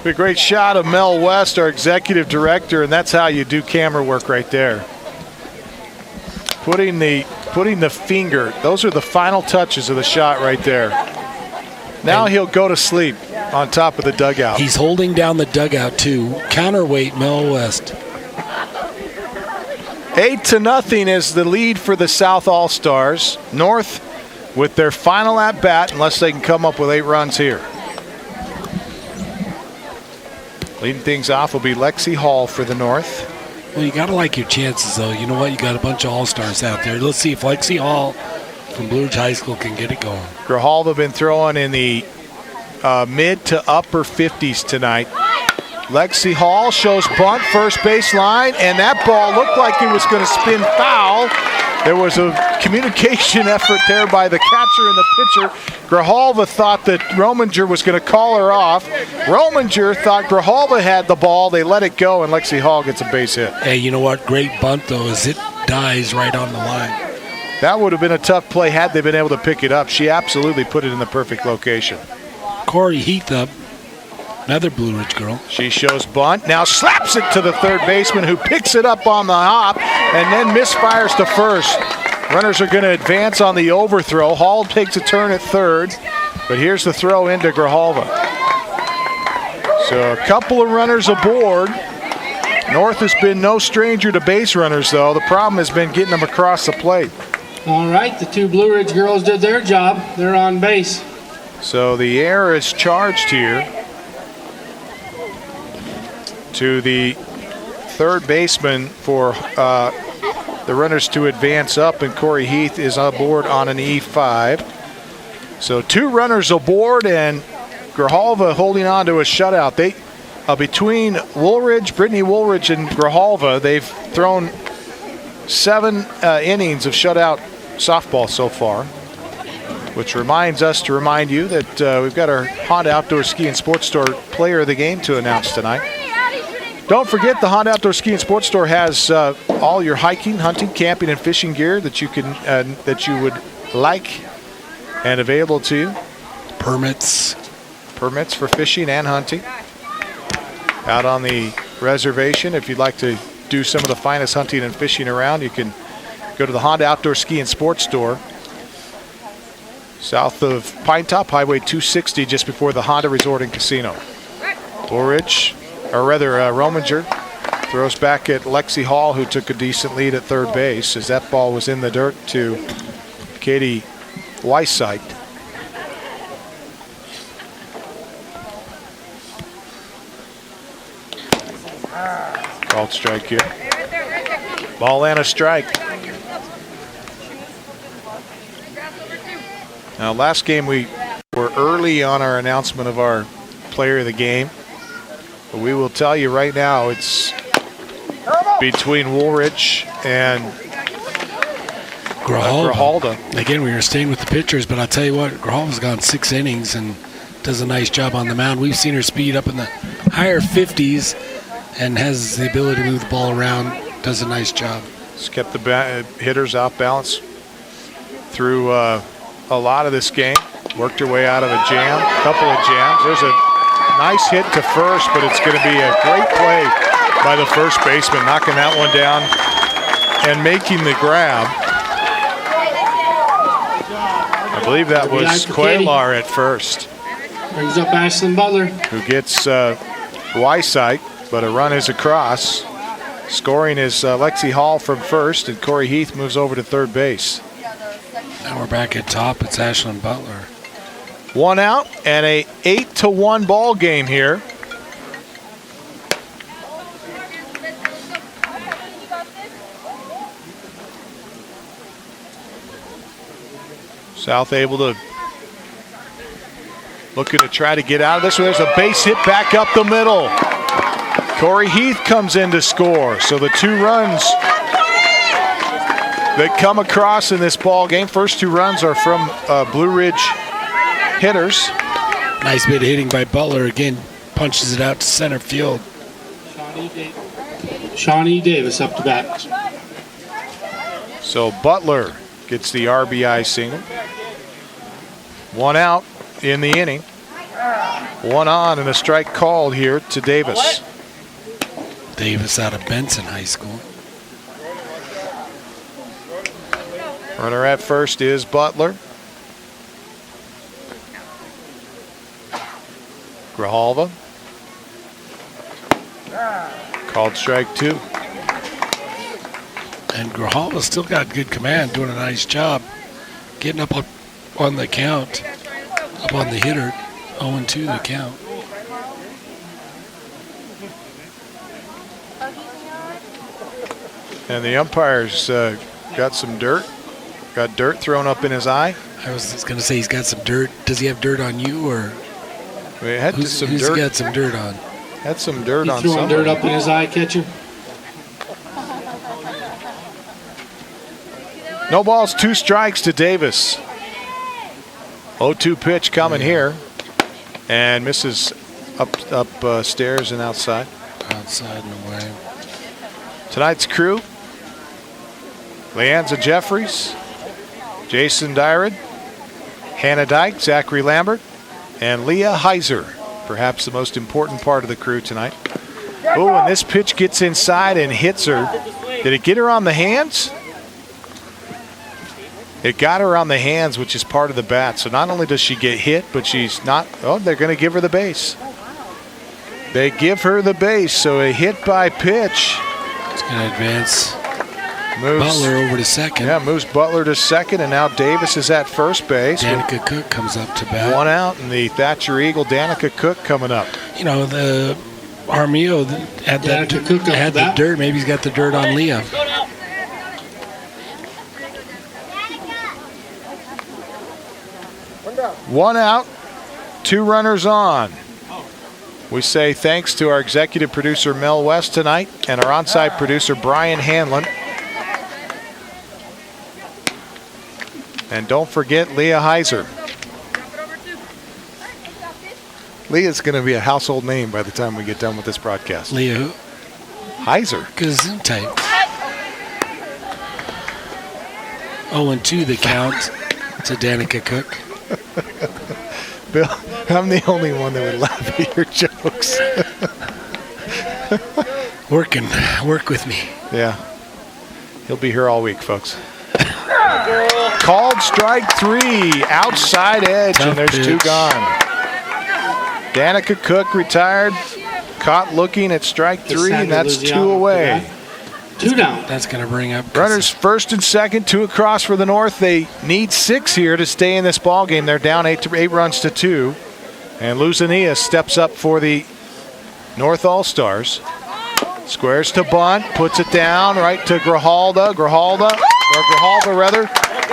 A great shot of Mel West, our executive director, and that's how you do camera work right there. Putting the finger, those are the final touches of the shot right there. Now he'll go to sleep on top of the dugout. He's holding down the dugout too. Counterweight Mel West. 8-0 is the lead for the South All-Stars. North with their final at-bat, unless they can come up with 8 runs here. Leading things off will be Lexi Hall for the North. Well, you got to like your chances, though. You know what? You got a bunch of all-stars out there. Let's see if Lexi Hall from Blue Ridge High School can get it going. Grijalva been throwing in the mid to upper 50s tonight. Lexi Hall shows bunt, first baseline, and that ball looked like it was going to spin foul. There was a communication effort there by the catcher and the pitcher. Grijalva thought that Rominger was going to call her off. Rominger thought Grijalva had the ball. They let it go, and Lexi Hall gets a base hit. Hey, you know what? Great bunt, though, as it dies right on the line. That would have been a tough play had they been able to pick it up. She absolutely put it in the perfect location. Corey Heathup, another Blue Ridge girl. She shows bunt, now slaps it to the third baseman who picks it up on the hop and then misfires to first. Runners are going to advance on the overthrow. Hall takes a turn at third, but here's the throw into Grijalva. So a couple of runners aboard. North has been no stranger to base runners, though. The problem has been getting them across the plate. All right, the two Blue Ridge girls did their job. They're on base. So the air is charged here to the third baseman for the runners to advance up, and Corey Heath is aboard on an E5. So 2 runners aboard, and Grijalva holding on to a shutout. They between Brittany Woolridge and Grijalva, they've thrown 7 innings of shutout softball so far, which reminds us to remind you that we've got our Honda Outdoor Ski and Sports Store Player of the Game to announce tonight. Don't forget, the Honda Outdoor Ski and Sports Store has all your hiking, hunting, camping, and fishing gear that you can that you would like and available to you. Permits for fishing and hunting. Out on the reservation, if you'd like to do some of the finest hunting and fishing around, you can go to the Honda Outdoor Ski and Sports Store, south of Pine Top, Highway 260, just before the Honda Resort and Casino. Rominger throws back at Lexi Hall, who took a decent lead at third base as that ball was in the dirt to Katie Weissite. Called strike here. Ball and a strike. Now, last game we were early on our announcement of our player of the game. But we will tell you right now, it's between Woolridge and Grijalva. Again, we were staying with the pitchers, but I'll tell you what, Grijalva's gone 6 innings and does a nice job on the mound. We've seen her speed up in the higher 50s and has the ability to move the ball around, does a nice job. It's kept the hitters off balance through a lot of this game. Worked her way out of a couple of jams. There's a nice hit to first, but it's going to be a great play by the first baseman, knocking that one down and making the grab. I believe that was Quaylar at first. Brings up Ashlyn Butler, who gets Weissite, but a run is across. Scoring is Lexi Hall from first, and Corey Heath moves over to third base. Now we're back at top. It's Ashlyn Butler. 1 out and a 8-1 ball game here. South able to looking to try to get out of this. There's a base hit back up the middle. Corey Heath comes in to score. So the 2 runs that come across in this ball game, first 2 runs are from Blue Ridge hitters. Nice bit of hitting by Butler. Again, punches it out to center field. Shawnee Davis up to bat. So Butler gets the RBI single. 1 out in the inning. 1 on and a strike called here to Davis. Davis out of Benson High School. Runner at first is Butler. Grijalva. Called strike 2. And Grijalva's still got good command, doing a nice job getting up on the count, up on the hitter. 0-2 the count. And the umpire's got some dirt. Got dirt thrown up in his eye. I was just going to say he's got some dirt. Does he have dirt on you, or who's got some dirt on? Had some dirt on throwing somebody. dirt up in his eye, catcher. No balls, 2 strikes to Davis. 0-2 pitch coming here, and misses upstairs and outside. Outside and away. Tonight's crew: Leanza Jeffries, Jason Dyrud, Hannah Dyke, Zachary Lambert, and Leah Heiser. Perhaps the most important part of the crew tonight. Oh, and this pitch gets inside and hits her. Did it get her on the hands? It got her on the hands, which is part of the bat. So not only does she get hit, but she's not. Oh, they're going to give her the base. They give her the base. So a hit by pitch. It's going to advance. Butler over to second. Yeah, moves Butler to second, and now Davis is at first base. Danica Cook comes up to bat. 1 out, and the Thatcher Eagle, Danica Cook, coming up. You know, the Armio had the dirt. Maybe he's got the dirt on Leah. One out, 2 runners on. We say thanks to our executive producer Mel West tonight and our on-site producer Brian Hanlon. And don't forget Leah Heiser. Leah's going to be a household name by the time we get done with this broadcast. Leah who? Heiser. Gesundheit. 0-2 the count to Danica Cook. Bill, I'm the only one that would laugh at your jokes. Work with me. Yeah. He'll be here all week, folks. Called strike 3, outside edge, Tough and there's pitch. 2 gone. Danica Cook retired, caught looking at strike 3, and that's 2 away. 2 down. That's going to bring up Runners first and second, 2 across for the North. They need 6 here to stay in this ball game. They're down 8 runs to 2. And Luzania steps up for the North All-Stars. Squares to bunt, puts it down right to Grijalva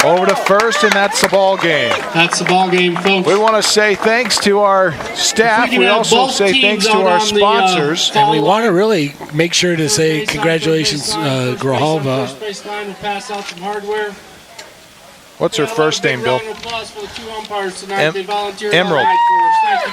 over to first, and that's the ball game. That's the ball game, folks. We want to say thanks to our staff. We also say thanks to our sponsors. And we want to really make sure to say congratulations, Grijalva. First base line will pass out some hardware. What's her first name, Bill? Emerald.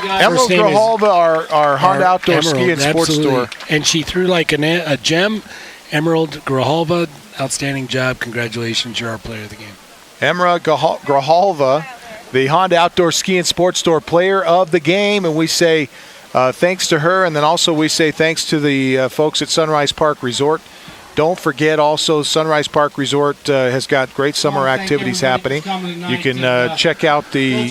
Emerald Grijalva, our Honda Outdoor Ski and Sports Store. And she threw like a gem. Emerald Grijalva, outstanding job. Congratulations, you're our player of the game. Emerald Grijalva, the Honda Outdoor Ski and Sports Store player of the game. And we say thanks to her. And then also we say thanks to the folks at Sunrise Park Resort. Don't forget also Sunrise Park Resort has got great summer activities happening. You can check out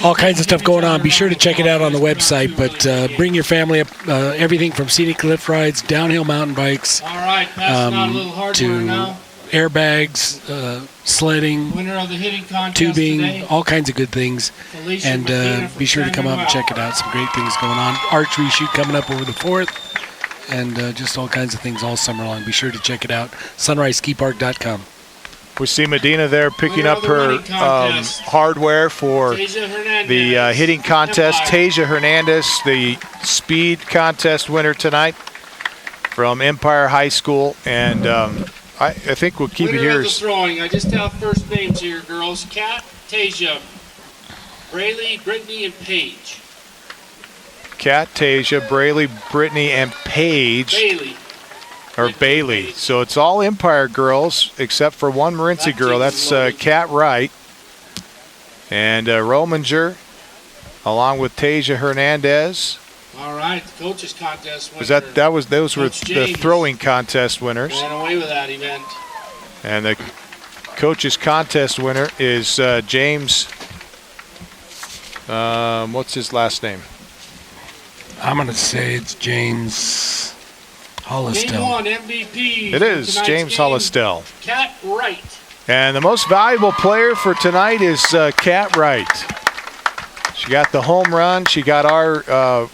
all kinds of stuff going on. Be sure to check it out on the website. But bring your family up. Everything from scenic lift rides, downhill mountain bikes, All right, passing out a little hardware to now. airbags, sledding, Winner of the hitting contest tubing, today. all kinds of good things. Felicia And Medina from be sure to come up and check it out. Some great things going on. Archery shoot coming up over the 4th. And just all kinds of things all summer long. Be sure to check it out. SunriseSkiPark.com. We see Medina there picking up her hardware for the hitting contest. Tasia Hernandez, the speed contest winner tonight from Empire High School. And I think we'll keep it here. Winner of the throwing. I just have first names here, girls. Kat, Tasia, Braylee, Brittany, and Paige. Kat, Tasia, Braley, Brittany, and Paige. Bailey. So it's all Empire girls except for one Morenci girl. That's Kat Wright. And Rominger, along with Tasia Hernandez. All right, the coaches contest winner. Those were the throwing contest winners. Ran away with that event. And the coaches contest winner is James. What's his last name? I'm going to say it's James Hollistel. Game 1 MVP. It is James Hollistel. Kat Wright. And the most valuable player for tonight is Kat Wright. She got the home run. She got our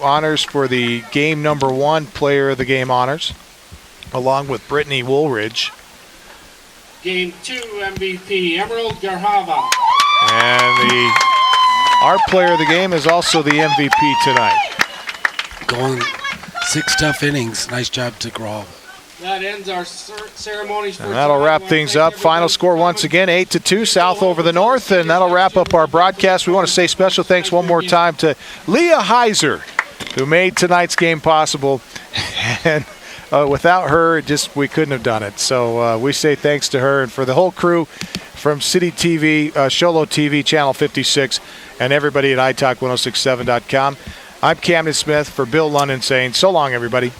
honors for the game number 1 player of the game honors, along with Brittany Woolridge. Game 2 MVP, Emerald Grijalva. And our player of the game is also the MVP tonight. Going 6 tough innings. Nice job to Grijalva. That ends our ceremonies for And that'll wrap things up. Final score once again, 8-2, South over the North. And that'll wrap up our broadcast. We want to say special thanks one more time to Leah Heiser, who made tonight's game possible. And without her, we couldn't have done it. So we say thanks to her and for the whole crew from City TV, Sholo TV, Channel 56, and everybody at iTalk1067.com. I'm Camden Smith for Bill London saying so long, everybody.